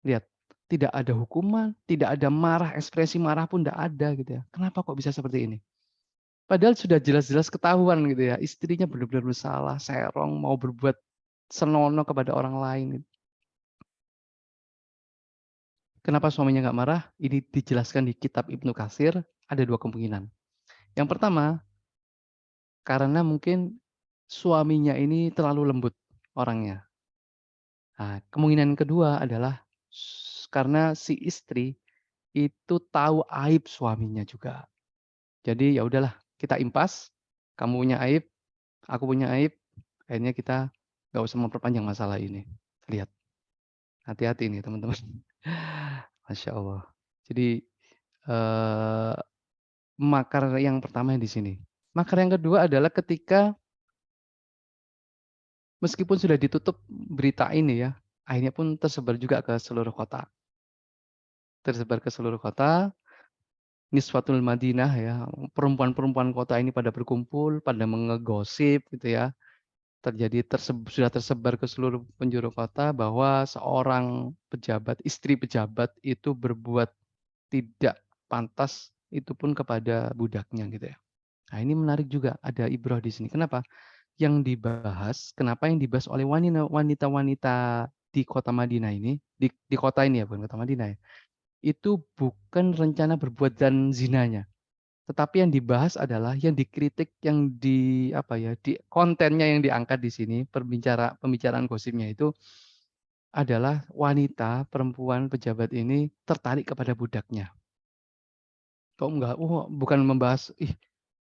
Lihat, tidak ada hukuman, tidak ada marah, ekspresi marah pun tidak ada gitu ya. Kenapa kok bisa seperti ini? Padahal sudah jelas-jelas ketahuan gitu ya, istrinya benar-benar bersalah, serong, mau berbuat senonoh kepada orang lain. Gitu. Kenapa suaminya nggak marah? Ini dijelaskan di kitab Ibnu Katsir, ada dua kemungkinan. Yang pertama, karena mungkin suaminya ini terlalu lembut orangnya. Nah, kemungkinan kedua adalah karena si istri itu tahu aib suaminya juga. Jadi ya udahlah, kita impas, kamu punya aib, aku punya aib, akhirnya kita nggak usah memperpanjang masalah ini. Lihat, hati-hati nih teman-teman. Masya Allah. Jadi eh, makar yang pertama di sini. Makar yang kedua adalah ketika meskipun sudah ditutup berita ini ya, akhirnya pun tersebar juga ke seluruh kota. Tersebar ke seluruh kota, Niswatul Madinah ya, perempuan-perempuan kota ini pada berkumpul, pada ngegosip gitu ya. Sudah tersebar ke seluruh penjuru kota bahwa seorang pejabat, istri pejabat itu berbuat tidak pantas, itu pun kepada budaknya gitu ya. Nah, ini menarik juga, ada ibrah di sini. Kenapa? Kenapa yang dibahas oleh wanita-wanita di kota Madinah ini, di kota ini ya, bukan kota Madinah ya, itu bukan rencana berbuat dan zinanya. Tetapi yang dibahas adalah yang dikritik, yang di kontennya yang diangkat di sini, pembicaraan gosipnya itu adalah wanita, perempuan pejabat ini tertarik kepada budaknya. Kok enggak, bukan membahas, ih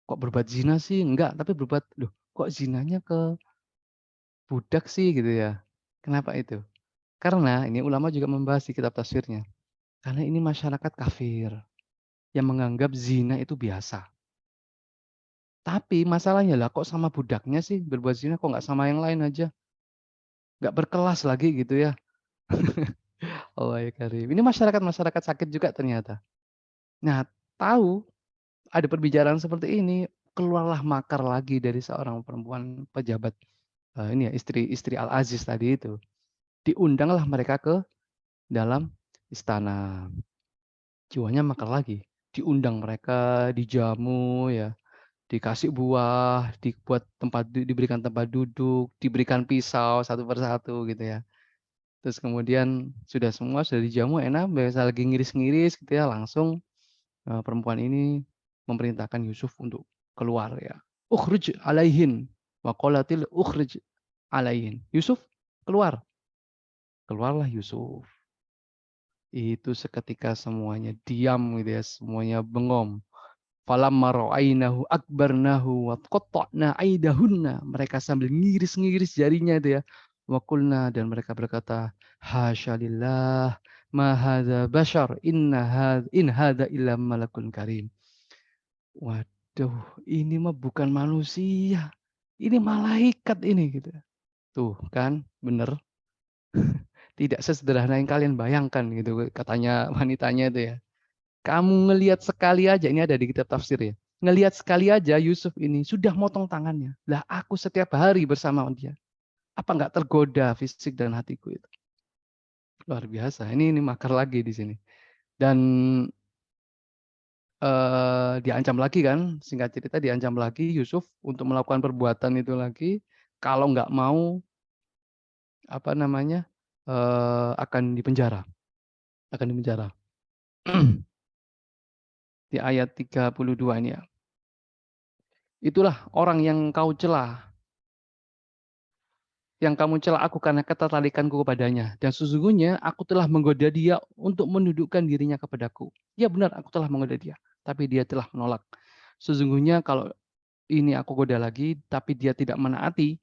kok berbuat zina sih, enggak, tapi berbuat, loh kok zinanya ke budak sih gitu ya. Kenapa itu? Karena ini ulama juga membahas di kitab tafsirnya. Karena ini masyarakat kafir yang menganggap zina itu biasa. Tapi masalahnya lah kok sama budaknya sih berbuat zina, kok nggak sama yang lain aja? Nggak berkelas lagi gitu ya. Allah ya karim. Ini masyarakat-masyarakat sakit juga ternyata. Nah, tahu ada perbicaraan seperti ini, keluarlah makar lagi dari seorang perempuan pejabat, ini ya istri Al-Aziz tadi itu. Diundanglah mereka ke dalam istana. Jiwanya makar lagi. Diundang mereka, dijamu ya, dikasih buah, diberikan tempat duduk, diberikan pisau satu persatu gitu ya. Terus kemudian sudah dijamu enak, biasa lagi ngiris-ngiris gitu ya, langsung, perempuan ini memerintahkan Yusuf untuk keluar ya. "Ukhruj 'alaihin wa qalatil ukhruj 'alaihin." Yusuf keluar. Keluarlah Yusuf. Itu seketika semuanya diam gitu ya, semuanya bengong. Falamma ra'ainahu akbarnahu wa qatta'na aydahunna. Mereka sambil ngiris-ngiris jarinya itu ya. Wa qulna, dan mereka berkata, "Hasya lillah ma hadza bashar in hadza illa malakun karim. Waduh, ini mah bukan manusia, ini malaikat ini gitu. Tuh kan, bener, tidak sesederhana yang kalian bayangkan gitu katanya wanitanya itu ya. Kamu ngelihat sekali aja, ini ada di kitab tafsir ya. Ngelihat sekali aja Yusuf ini sudah motong tangannya. Lah aku setiap hari bersama dia. Apa nggak tergoda fisik dan hatiku itu? Luar biasa. Ini makar lagi di sini. Dan diancam lagi kan, singkat cerita diancam lagi Yusuf untuk melakukan perbuatan itu lagi. Kalau nggak mau apa namanya akan dipenjara, akan dipenjara. Di ayat 32 ini ya. Itulah orang yang kau celah, yang kamu celah aku karena ketertarikanku kepadanya. Dan sesungguhnya aku telah menggoda dia untuk mendudukkan dirinya kepadaku. Ya benar, aku telah menggoda dia, tapi dia telah menolak. Sesungguhnya kalau ini aku goda lagi, tapi dia tidak menaati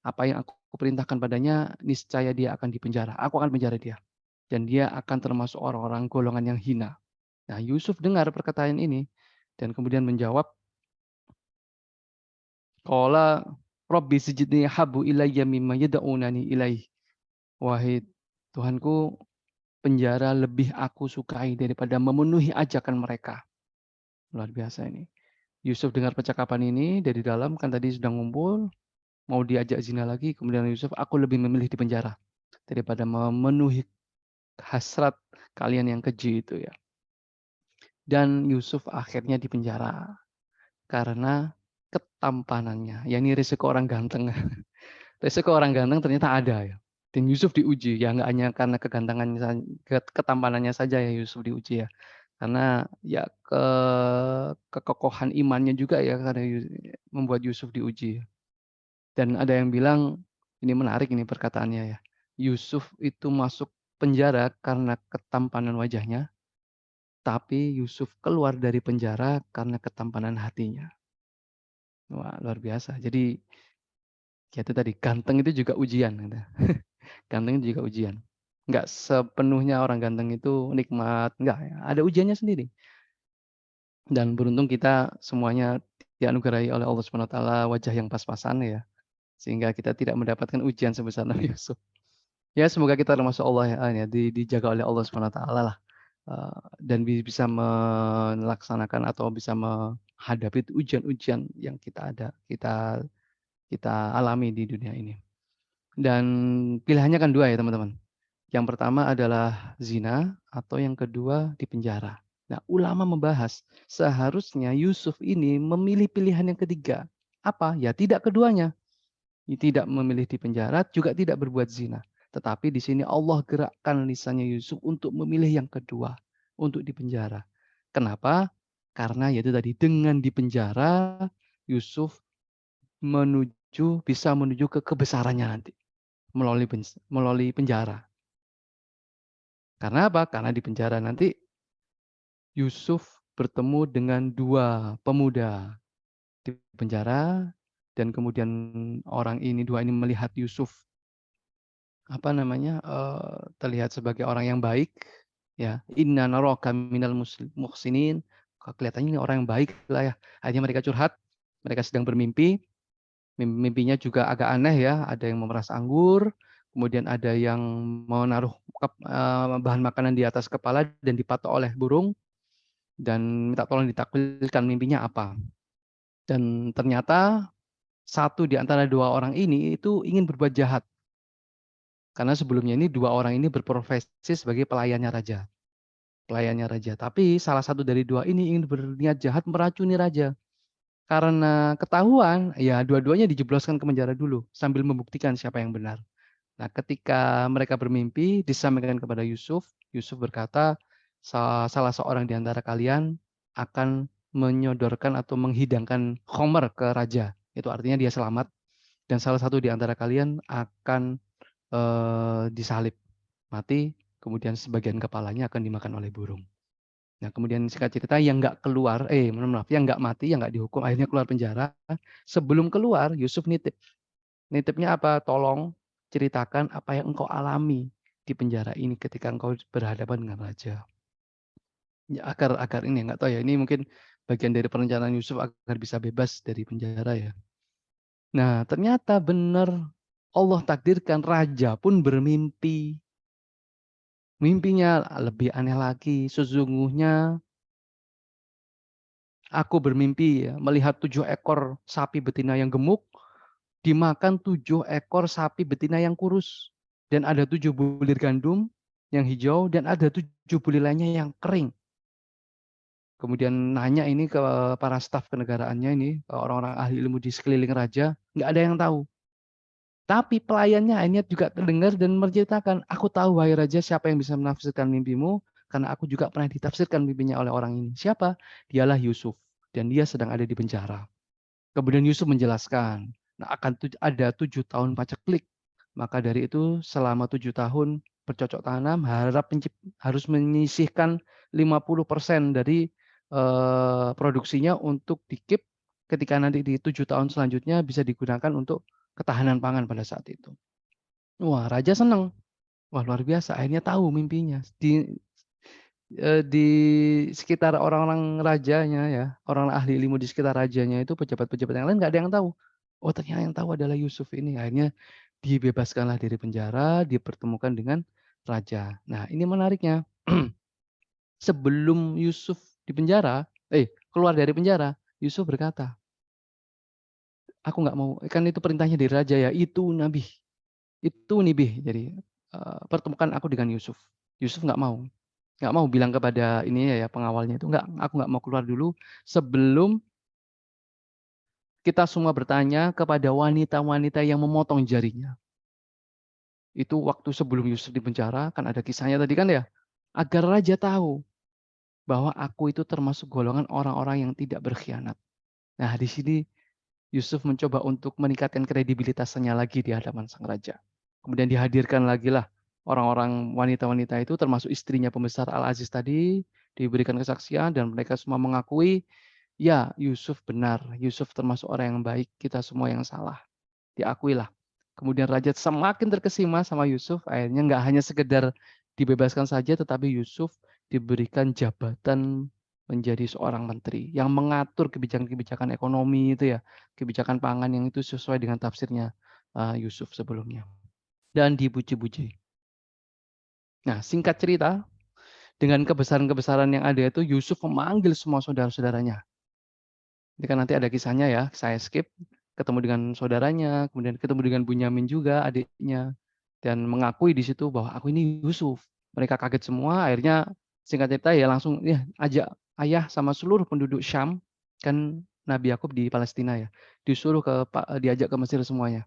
apa yang aku perintahkan padanya, niscaya dia akan dipenjara. Aku akan penjara dia. Dan dia akan termasuk orang-orang golongan yang hina. Nah, Yusuf dengar perkataan ini dan kemudian menjawab, qala rabbi sijidni habu ilayya mimma yad'unani ilaih. Wahai Tuhanku, penjara lebih aku sukai daripada memenuhi ajakan mereka. Luar biasa ini. Yusuf dengar percakapan ini dari dalam, kan tadi sedang ngumpul, mau diajak zina lagi, kemudian Yusuf, aku lebih memilih di penjara daripada memenuhi hasrat kalian yang keji itu ya. Dan Yusuf akhirnya dipenjara karena ketampanannya. Ya ini risiko orang ganteng. Risiko orang ganteng ternyata ada ya. Dan Yusuf diuji ya, nggak hanya karena kegantengannya, ketampanannya saja ya Yusuf diuji ya. Karena ya kekokohan imannya juga ya karena membuat Yusuf diuji. Dan ada yang bilang ini menarik ini perkataannya ya. Yusuf itu masuk penjara karena ketampanan wajahnya, tapi Yusuf keluar dari penjara karena ketampanan hatinya. Wah, luar biasa. Jadi, ya itu tadi, ganteng itu juga ujian gitu. Ganteng itu juga ujian. Enggak sepenuhnya orang ganteng itu nikmat, enggak ya. Ada ujiannya sendiri. Dan beruntung kita semuanya dianugerahi oleh Allah Subhanahu wa taala wajah yang pas-pasan ya, sehingga kita tidak mendapatkan ujian sebesar Nabi Yusuf. Ya semoga kita termasuk Allah ya, dijaga oleh Allah Subhanahu wa taala lah. Dan bisa melaksanakan atau bisa menghadapi ujian-ujian yang kita kita alami di dunia ini. Dan pilihannya kan 2 ya teman-teman. Yang pertama adalah zina atau yang kedua dipenjara. Nah, ulama membahas seharusnya Yusuf ini memilih pilihan yang ketiga. Apa? Ya tidak keduanya. Tidak memilih dipenjara, juga tidak berbuat zina. Tetapi di sini Allah gerakkan lisannya Yusuf untuk memilih yang kedua, untuk dipenjara. Kenapa? Karena yaitu tadi dengan dipenjara Yusuf bisa menuju ke kebesarannya nanti melalui penjara. Karena apa? Karena di penjara nanti Yusuf bertemu dengan 2 pemuda di penjara dan kemudian dua ini melihat Yusuf apa namanya, terlihat sebagai orang yang baik ya, "Inna naraka minal muhsinin." Kelihatannya ini orang yang baik lah ya. Akhirnya mereka curhat, mereka sedang bermimpi. Mimpinya juga agak aneh ya, ada yang memeras anggur, kemudian ada yang mau naruh bahan makanan di atas kepala dan dipatok oleh burung, dan minta tolong ditakwilkan mimpinya apa. Dan ternyata satu di antara 2 orang ini itu ingin berbuat jahat. Karena sebelumnya ini 2 orang ini berprofesi sebagai pelayannya raja. Pelayannya raja. Tapi salah satu dari 2 ini ingin berniat jahat meracuni raja. Karena ketahuan, ya dua-duanya dijebloskan ke penjara dulu sambil membuktikan siapa yang benar. Nah, ketika mereka bermimpi disampaikan kepada Yusuf, Yusuf berkata, salah seorang di antara kalian akan menyodorkan atau menghidangkan khomer ke raja. Itu artinya dia selamat dan salah satu di antara kalian akan disalib, mati, kemudian sebagian kepalanya akan dimakan oleh burung. Nah, kemudian singkat cerita yang nggak keluar, mohon maaf, yang nggak mati, yang nggak dihukum, akhirnya keluar penjara. Sebelum keluar, Yusuf nitip. Nitipnya apa? Tolong ceritakan apa yang engkau alami di penjara ini ketika engkau berhadapan dengan raja. Ya agar ini nggak tahu ya, ini mungkin bagian dari perencanaan Yusuf agar bisa bebas dari penjara ya. Nah, ternyata benar Allah takdirkan raja pun bermimpi. Mimpinya lebih aneh lagi, sesungguhnya aku bermimpi ya, melihat 7 ekor sapi betina yang gemuk dimakan 7 ekor sapi betina yang kurus. Dan ada 7 bulir gandum yang hijau dan ada 7 bulir lainnya yang kering. Kemudian nanya ini ke para staf kenegaraannya ini, ke orang-orang ahli ilmu di sekeliling raja, nggak ada yang tahu. Tapi pelayannya akhirnya juga terdengar dan menceritakan, "Aku tahu wahai raja siapa yang bisa menafsirkan mimpimu, karena aku juga pernah ditafsirkan mimpinya oleh orang ini." Siapa? Dialah Yusuf dan dia sedang ada di penjara. Kemudian Yusuf menjelaskan, nah akan ada 7 tahun paceklik. Maka dari itu selama 7 tahun bercocok tanam harus menyisihkan 50% dari, produksinya untuk di-keep ketika nanti di 7 tahun selanjutnya bisa digunakan untuk ketahanan pangan pada saat itu. Wah, raja senang. Wah, luar biasa akhirnya tahu mimpinya. Di sekitar orang-orang rajanya ya, orang ahli ilmu di sekitar rajanya itu pejabat-pejabat yang lain nggak ada yang tahu. Oh, ternyata yang tahu adalah Yusuf ini. Akhirnya dibebaskanlah dari penjara, dipertemukan dengan raja. Nah, ini menariknya. Sebelum Yusuf di penjara, keluar dari penjara, Yusuf berkata, "Aku nggak mau," kan itu perintahnya dari raja ya, "Itu nibih." Jadi, "Pertemukan aku dengan Yusuf." Yusuf nggak mau bilang kepada ini ya, pengawalnya itu, aku nggak mau keluar dulu sebelum kita semua bertanya kepada wanita-wanita yang memotong jarinya." Itu waktu sebelum Yusuf di penjara, kan ada kisahnya tadi kan ya, agar raja tahu bahwa aku itu termasuk golongan orang-orang yang tidak berkhianat. Nah, di sini Yusuf mencoba untuk meningkatkan kredibilitasnya lagi di hadapan sang raja. Kemudian dihadirkan lagilah orang-orang wanita-wanita itu termasuk istrinya pembesar Al-Aziz tadi, diberikan kesaksian dan mereka semua mengakui, ya Yusuf benar, Yusuf termasuk orang yang baik, kita semua yang salah. Diakuilah. Kemudian raja semakin terkesima sama Yusuf, akhirnya nggak hanya sekedar dibebaskan saja, tetapi Yusuf diberikan jabatan menjadi seorang menteri yang mengatur kebijakan-kebijakan ekonomi itu ya, kebijakan pangan yang itu sesuai dengan tafsirnya, Yusuf sebelumnya dan dipuji-puji. Nah, singkat cerita, dengan kebesaran-kebesaran yang ada itu Yusuf memanggil semua saudara-saudaranya. Ini kan nanti ada kisahnya ya, saya skip, ketemu dengan saudaranya, kemudian ketemu dengan Bunyamin juga adiknya, dan mengakui di situ bahwa aku ini Yusuf. Mereka kaget semua, akhirnya singkat cerita ya langsung ya ajak ayah sama seluruh penduduk Syam, kan Nabi Yakub di Palestina ya, diajak ke Mesir semuanya.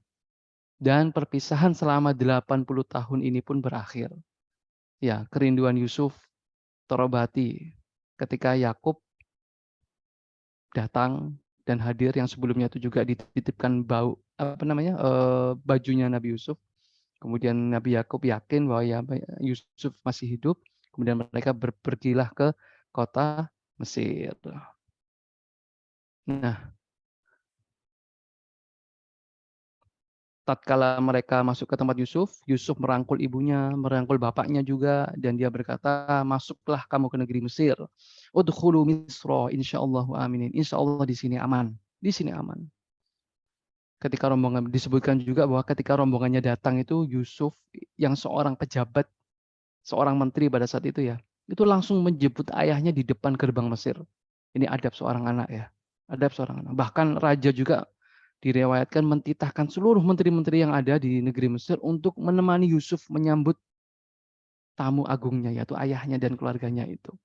Dan perpisahan selama 80 tahun ini pun berakhir. Ya, kerinduan Yusuf terobati ketika Yakub datang dan hadir yang sebelumnya itu juga dititipkan bajunya Nabi Yusuf. Kemudian Nabi Yakub yakin bahwa ya Yusuf masih hidup, kemudian mereka pergilah ke kota Mesir. Nah, tatkala mereka masuk ke tempat Yusuf, Yusuf merangkul ibunya, merangkul bapaknya juga, dan dia berkata, "Masuklah kamu ke negeri Mesir. Udkhulu Misra, insyaallahu aminin." Insya Allah di sini aman. Di sini aman. Ketika rombongan disebutkan juga bahwa ketika rombongannya datang itu Yusuf yang seorang pejabat, seorang menteri pada saat itu ya, itu langsung menjemput ayahnya di depan gerbang Mesir. Ini adab seorang anak ya, adab seorang anak. Bahkan raja juga direwayatkan mentitahkan seluruh menteri-menteri yang ada di negeri Mesir untuk menemani Yusuf menyambut tamu agungnya, yaitu ayahnya dan keluarganya itu.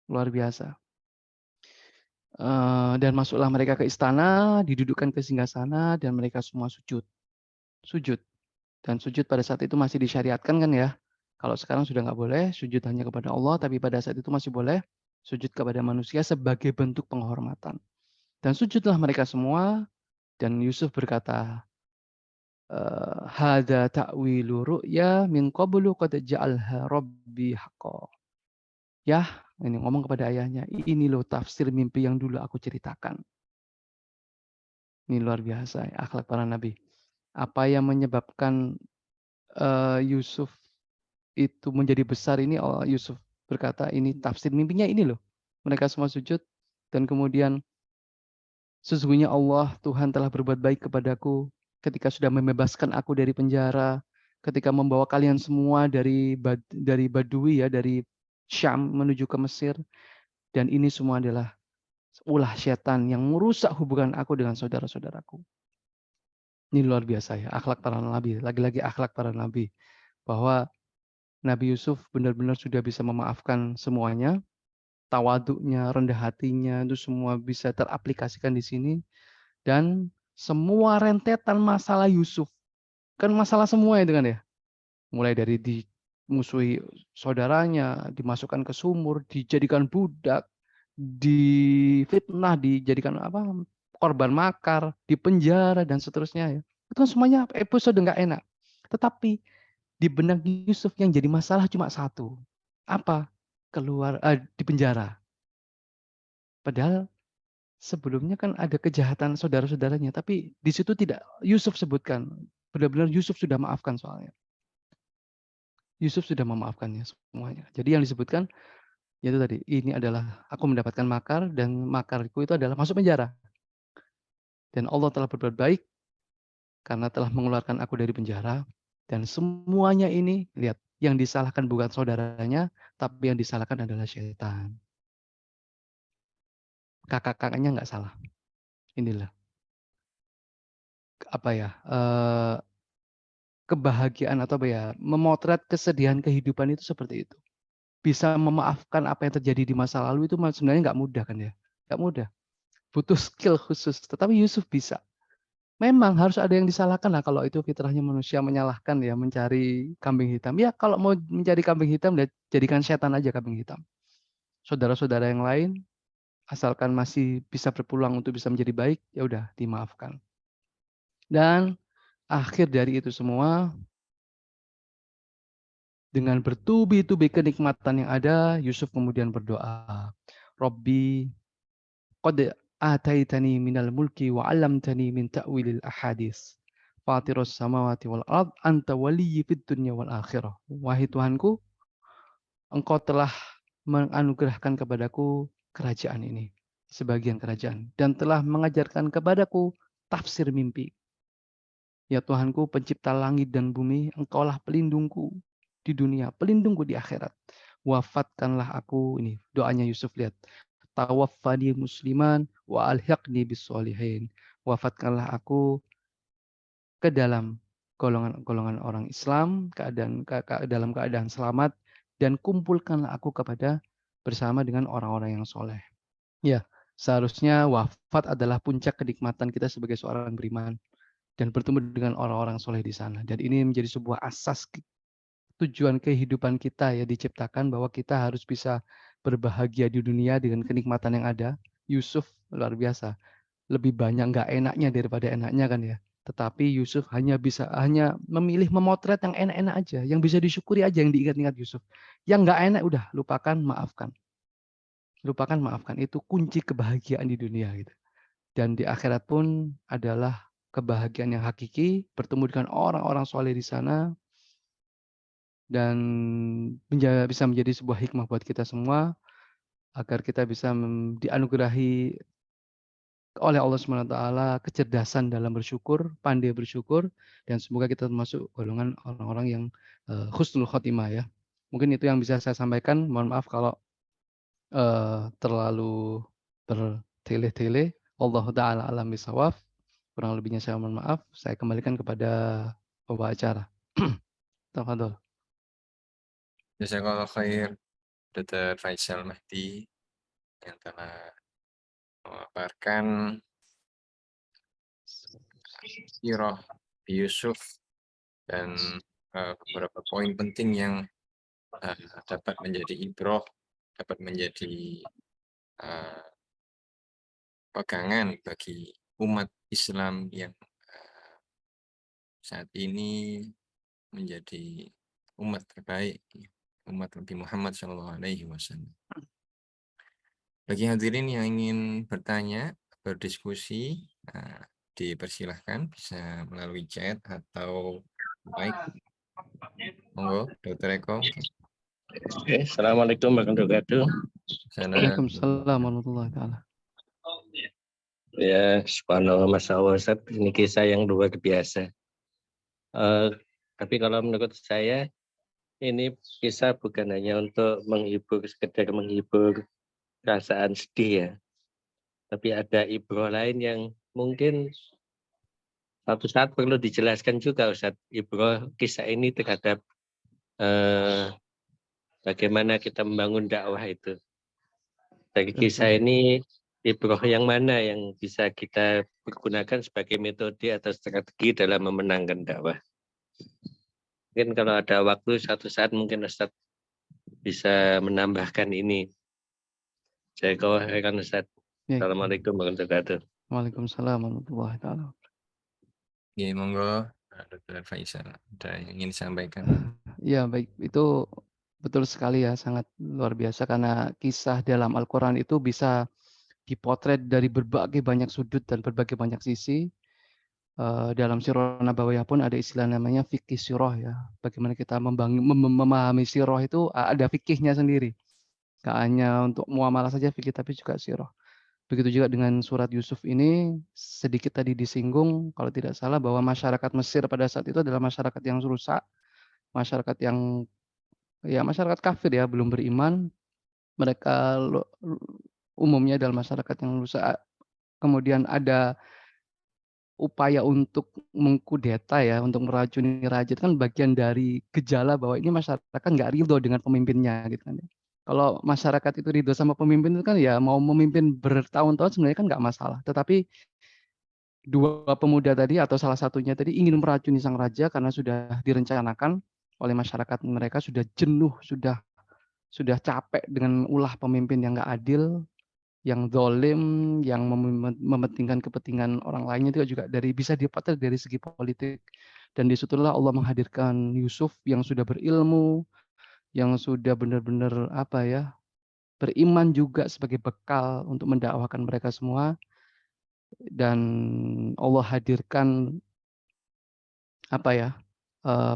Luar biasa. Dan masuklah mereka ke istana, didudukkan ke singgasana, dan mereka semua sujud. Sujud. Dan sujud pada saat itu masih disyariatkan kan ya. Kalau sekarang sudah nggak boleh, sujud hanya kepada Allah, tapi pada saat itu masih boleh sujud kepada manusia sebagai bentuk penghormatan. Dan sujudlah mereka semua, dan Yusuf berkata, "Hadza ta'wilu ru'ya min qablu qad ja'alha rabbi haqqan." Yah, ini ngomong kepada ayahnya, "Ini loh tafsir mimpi yang dulu aku ceritakan." Ini luar biasa ya, akhlak para nabi. Apa yang menyebabkan Yusuf itu menjadi besar ini, Yusuf berkata, "Ini tafsir mimpinya ini loh." Mereka semua sujud dan kemudian, "Sesungguhnya Allah Tuhan telah berbuat baik kepadaku ketika sudah membebaskan aku dari penjara, ketika membawa kalian semua dari Badui ya, dari Syam menuju ke Mesir, dan ini semua adalah ulah setan yang merusak hubungan aku dengan saudara-saudaraku." Ini luar biasa ya, akhlak para nabi, lagi-lagi akhlak para nabi, bahwa Nabi Yusuf benar-benar sudah bisa memaafkan semuanya, tawaduknya, rendah hatinya, itu semua bisa teraplikasikan di sini, dan semua rentetan masalah Yusuf, kan masalah semua itu kan ya, mulai dari dimusuhi saudaranya, dimasukkan ke sumur, dijadikan budak, difitnah, dijadikan apa, korban makar, dipenjara dan seterusnya ya. Itu kan semuanya episode nggak enak. Tetapi di benak Yusuf yang jadi masalah cuma satu, apa? Di penjara. Padahal sebelumnya kan ada kejahatan saudara-saudaranya, tapi di situ tidak Yusuf sebutkan. Benar-benar Yusuf sudah maafkan soalnya. Yusuf sudah memaafkannya semuanya. Jadi yang disebutkan yaitu tadi, ini adalah aku mendapatkan makar dan makarku itu adalah masuk penjara. Dan Allah telah berbuat baik karena telah mengeluarkan aku dari penjara, dan semuanya ini lihat, yang disalahkan bukan saudaranya, tapi yang disalahkan adalah syaitan. Kakak-kakaknya nggak salah. Inilah apa ya, kebahagiaan atau apa ya, memotret kesedihan kehidupan itu seperti itu. Bisa memaafkan apa yang terjadi di masa lalu itu sebenarnya nggak mudah kan ya, nggak mudah, butuh skill khusus, tetapi Yusuf bisa. Memang harus ada yang disalahkan lah, kalau itu fitrahnya manusia menyalahkan ya, mencari kambing hitam. Ya kalau mau mencari kambing hitam, ya jadikan setan aja kambing hitam. Saudara-saudara yang lain, asalkan masih bisa berpeluang untuk bisa menjadi baik, ya udah dimaafkan. Dan akhir dari itu semua, dengan bertubi-tubi kenikmatan yang ada, Yusuf kemudian berdoa, "Robbi qad ataitani minal mulki wa 'allamtani min ta'wilil ahadits. Fatiros samawati wal ard, anta waliyyi fid dunya wal akhirah." Wahai Tuhanku, Engkau telah menganugerahkan kepadaku kerajaan ini, sebagian kerajaan, dan telah mengajarkan kepadaku tafsir mimpi. Ya Tuhanku, pencipta langit dan bumi, Engkaulah pelindungku di dunia, pelindungku di akhirat. Wafatkanlah aku, ini doanya Yusuf, lihat. Tawaffani musliman wa alhiqni bisolihin. Wafatkanlah aku ke dalam golongan-golongan orang Islam, dalam keadaan selamat, dan kumpulkanlah aku bersama dengan orang-orang yang soleh. Ya, seharusnya wafat adalah puncak kenikmatan kita sebagai seorang beriman, dan bertemu dengan orang-orang soleh di sana. Dan ini menjadi sebuah asas tujuan kehidupan kita ya, diciptakan bahwa kita harus bisa berbahagia di dunia dengan kenikmatan yang ada. Yusuf luar biasa, lebih banyak nggak enaknya daripada enaknya kan ya. Tetapi Yusuf hanya memilih memotret yang enak-enak aja, yang bisa disyukuri aja, yang diingat-ingat Yusuf. Yang nggak enak udah lupakan, maafkan. Lupakan, maafkan. Itu kunci kebahagiaan di dunia gitu. Dan di akhirat pun adalah kebahagiaan yang hakiki, bertemu dengan orang-orang soleh di sana, dan bisa menjadi sebuah hikmah buat kita semua, agar kita bisa dianugerahi oleh Allah SWT kecerdasan dalam bersyukur, pandai bersyukur, dan semoga kita termasuk golongan orang-orang yang husnul khotimah ya. Mungkin itu yang bisa saya sampaikan. Mohon maaf kalau terlalu bertele-tele. Wallahu taala alam bisawab. Kurang lebihnya saya mohon maaf. Saya kembalikan kepada pembawa acara. Tafadhol. Jazakallah khair, Dr. Faisal Mahdi yang telah memaparkan sirah Yusuf dan beberapa poin penting yang dapat menjadi ibroh, dapat menjadi uh, pegangan bagi umat Islam yang saat ini menjadi umat terbaik, umat Nabi Muhammad SAW. Bagi hadirin yang ingin bertanya, berdiskusi, dipersilahkan bisa melalui chat atau mic. Monggo, Dokter Eko. Oke, Assalamualaikum warahmatullahi wabarakatuh. Sana. Waalaikumsalam warahmatullahi taala. Ya, subhanallah, masya Allah, Ustaz, ini kisah yang luar biasa. Tapi kalau menurut saya, ini kisah bukan hanya untuk menghibur, sekedar menghibur perasaan sedih ya. Tapi ada ibroh lain yang mungkin suatu saat perlu dijelaskan juga, Ustaz. Ibroh kisah ini terhadap bagaimana kita membangun dakwah itu. Dari kisah Betul. ini, ibroh yang mana yang bisa kita pergunakan sebagai metode atau strategi dalam memenangkan dakwah? Mungkin kalau ada waktu satu saat mungkin Ustaz bisa menambahkan ini. Saya kawan Ustaz. Ya. Assalamualaikum warahmatullahi wabarakatuh. Waalaikumsalam warahmatullahi taala. Ya, monggo, Dokter Faisal. Ada yang ingin disampaikan? Ya, baik. Itu betul sekali ya, sangat luar biasa karena kisah dalam Al-Quran itu bisa dipotret dari berbagai banyak sudut dan berbagai banyak sisi. Dalam Sirah Nabawiyah pun ada istilah namanya fikih sirah ya. Bagaimana kita memahami sirah itu ada fikihnya sendiri. Nggak hanya untuk muamalah saja fikih, tapi juga sirah. Begitu juga dengan surat Yusuf ini, sedikit tadi disinggung kalau tidak salah bahwa masyarakat Mesir pada saat itu adalah masyarakat yang rusak, masyarakat yang ya masyarakat kafir ya, belum beriman. Mereka umumnya adalah masyarakat yang rusak. Kemudian ada upaya untuk mengkudeta ya, untuk meracuni raja itu kan bagian dari gejala bahwa ini masyarakat nggak ridho dengan pemimpinnya gitu kan ya. Kalau masyarakat itu ridho sama pemimpin itu kan ya mau memimpin bertahun-tahun sebenarnya kan nggak masalah. Tetapi dua pemuda tadi atau salah satunya tadi ingin meracuni sang raja karena sudah direncanakan oleh masyarakat mereka, sudah jenuh, sudah capek dengan ulah pemimpin yang nggak adil, yang zalim, yang mementingkan kepentingan orang lainnya itu juga dari bisa dipotret dari segi politik. Dan disitulah Allah menghadirkan Yusuf yang sudah berilmu, yang sudah benar-benar apa ya, beriman juga sebagai bekal untuk mendakwakan mereka semua. Dan Allah hadirkan apa ya,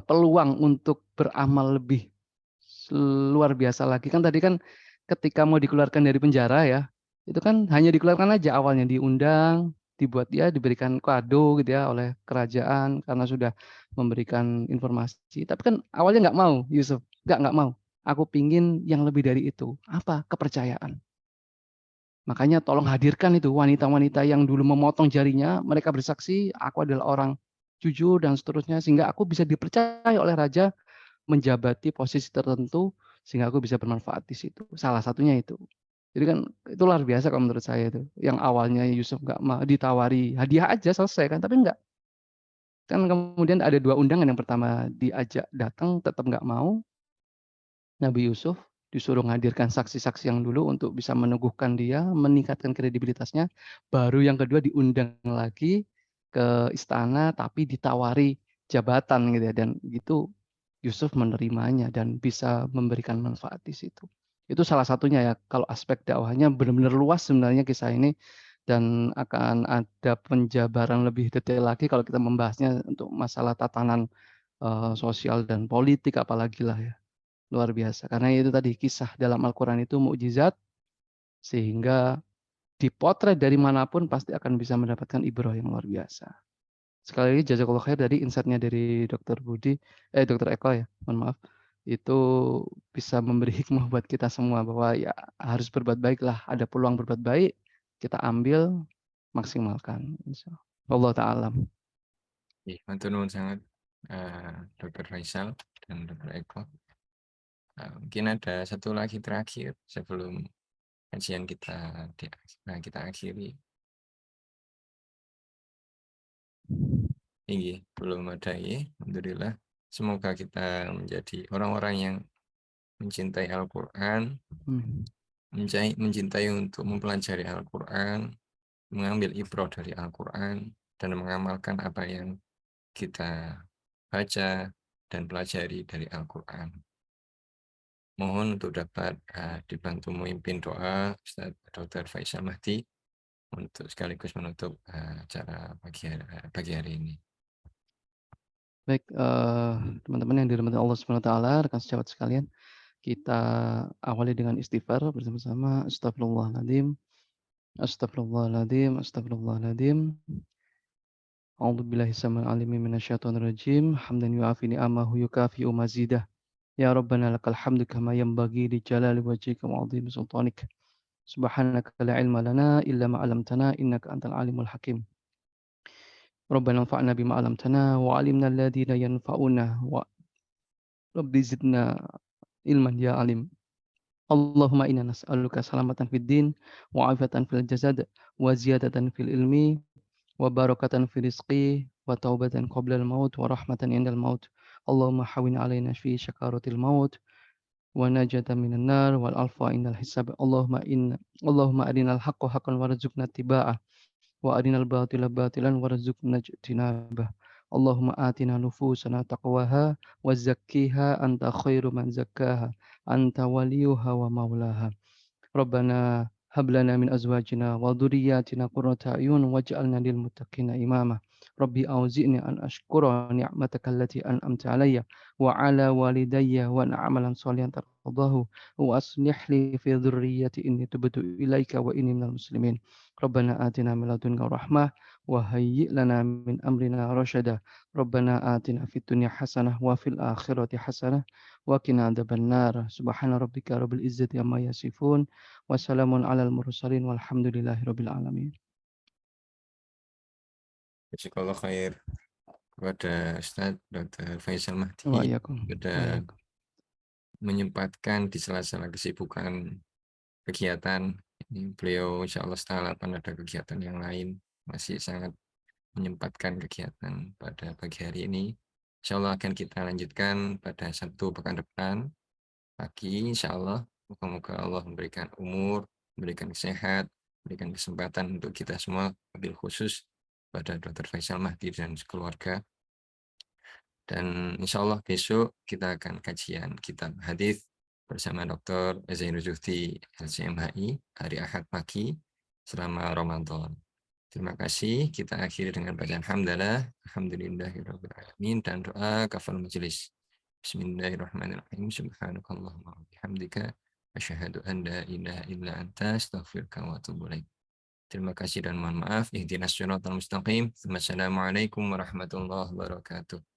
peluang untuk beramal lebih luar biasa lagi. Kan tadi kan ketika mau dikeluarkan dari penjara ya, itu kan hanya dikeluarkan aja awalnya, diundang, dibuat dia diberikan kado gitu ya oleh kerajaan karena sudah memberikan informasi. Tapi kan awalnya nggak mau Yusuf, nggak mau. Aku pingin yang lebih dari itu. Apa? Kepercayaan. Makanya tolong hadirkan itu wanita-wanita yang dulu memotong jarinya, mereka bersaksi, aku adalah orang jujur dan seterusnya, sehingga aku bisa dipercaya oleh raja menjabati posisi tertentu sehingga aku bisa bermanfaat di situ. Salah satunya itu. Jadi kan itu luar biasa kalau menurut saya itu. Yang awalnya Yusuf nggak mau ditawari hadiah aja selesai kan, tapi enggak. Kan kemudian ada dua undangan. Yang pertama diajak datang tetap nggak mau. Nabi Yusuf disuruh menghadirkan saksi-saksi yang dulu untuk bisa meneguhkan dia, meningkatkan kredibilitasnya. Baru yang kedua diundang lagi ke istana tapi ditawari jabatan gitu ya. Dan gitu Yusuf menerimanya dan bisa memberikan manfaat di situ. Itu salah satunya ya, kalau aspek dakwahnya benar-benar luas sebenarnya kisah ini dan akan ada penjabaran lebih detail lagi kalau kita membahasnya untuk masalah tatanan, sosial dan politik apalagi lah ya. Luar biasa, karena itu tadi kisah dalam Al-Quran itu mukjizat, sehingga dipotret dari manapun pasti akan bisa mendapatkan ibrah yang luar biasa. Sekali lagi jazakallah khair dari insight-nya dari Dokter Eko ya, mohon maaf. Itu bisa memberi hikmah buat kita semua bahwa ya harus berbuat baik lah, ada peluang berbuat baik, kita ambil, maksimalkan, insyaallah. Wallahu ta'ala alam. Matur nuwun sangat, Dokter Faisal dan Dokter Eko. Mungkin ada satu lagi terakhir sebelum kajian kita akhiri. Ini belum ada ya, alhamdulillah. Semoga kita menjadi orang-orang yang mencintai Al-Quran, Hmm. mencintai untuk mempelajari Al-Quran, mengambil ibrah dari Al-Quran, dan mengamalkan apa yang kita baca dan pelajari dari Al-Quran. Mohon untuk dapat dibantu memimpin doa Ustaz Dr. Faisal Mahdi untuk sekaligus menutup acara pagi hari ini. Baik, teman-teman yang dirahmati Allah Subhanahu wa taala, rekan sejawat sekalian, kita awali dengan istighfar bersama-sama. Astagfirullahaladzim, astagfirullahaladzim, astagfirullahaladzim. A'udzubillahi samil alim minasyaitonir rajim. Hamdan yu'afi ni'amahu yukafi'u mazidah. Ya Rabbana lakal hamdu kama yanbaghi li jalali wajhika wa 'azimi sultanik. Subhanaka la ilma lana illa ma 'allamtana innaka antal alimul hakim. Rabbana anfa'na bima 'allamtana wa 'allimna alladhi la yanfa'una wa rabbi zidna ilman ya alim. Allahumma inna nas'aluka salamatan fid din wa 'afiyatan fil jasad wa ziyadatan fil ilmi wa barakatan fil rizqi wa taubatan qabla al maut wa rahmatan indal maut. Allahumma hawwin 'alaina fi sakaratil maut wa najatan minan nar wal alfa indal hisab. Allahumma arinal haqqa haqqan warzuqna ittiba'ah wa arinal batila batilan warzuqna ijtinabah. Allahumma atina nufusana taqwaha wa zakkiha anta khairu man zakkaha anta waliyuha wa maulaha. Rabbana hab lana min azwajina wa dhurriyyatina qurrata a'yun waj'alna lil muttaqina imama. Rabbi auzi'ni an ashkura ni'mataka allati an'amta alayya wa ala walidayya wa an a'malan shalihan tardahu wa aslih li fi dhurriyyati inni tubtu ilaika wa inni minal muslimin. Rabbana atina min ladunka rahmah wa hayyi' lana min amrina rasyada. Rabbana atina fid dunya hasanah wa fil akhirati hasanah wa qina adzabannar. Subhana rabbika rabbil izzati amma yasifun. Wassalamun alal mursalin walhamdulillahi rabbil alamin. Jazakallah khair kepada Ustadz Dr. Faisal Wa Mahdi iyyakum. Wa sudah iyyakum. menyempatkan di sela-sela kesibukan kegiatan. Ini beliau insya Allah setelah ada kegiatan yang lain, masih sangat menyempatkan kegiatan pada pagi hari ini. Insya Allah akan kita lanjutkan pada Sabtu pekan depan pagi, insya Allah. Moga-moga Allah memberikan umur, memberikan sehat, memberikan kesempatan untuk kita semua, wabil khusus pada Dr. Faisal Mahdi dan keluarga. Dan insya Allah besok kita akan kajian kitab hadis bersama Dr. Zainud Zuhdi LCMHI hari Ahad pagi selama Ramadan. Terima kasih. Kita akhiri dengan bacaan hamdalah, alhamdulillahirabbil alamin dan doa kafar majelis. Bismillahirrahmanirrahim. Subhanakallahumma wa bihamdika asyhadu an la ilaha illa anta astaghfiruka wa atubu ilaik. Terima kasih dan mohon maaf. Ihdinas siratal mustaqim. Wassalamualaikum warahmatullahi wabarakatuh.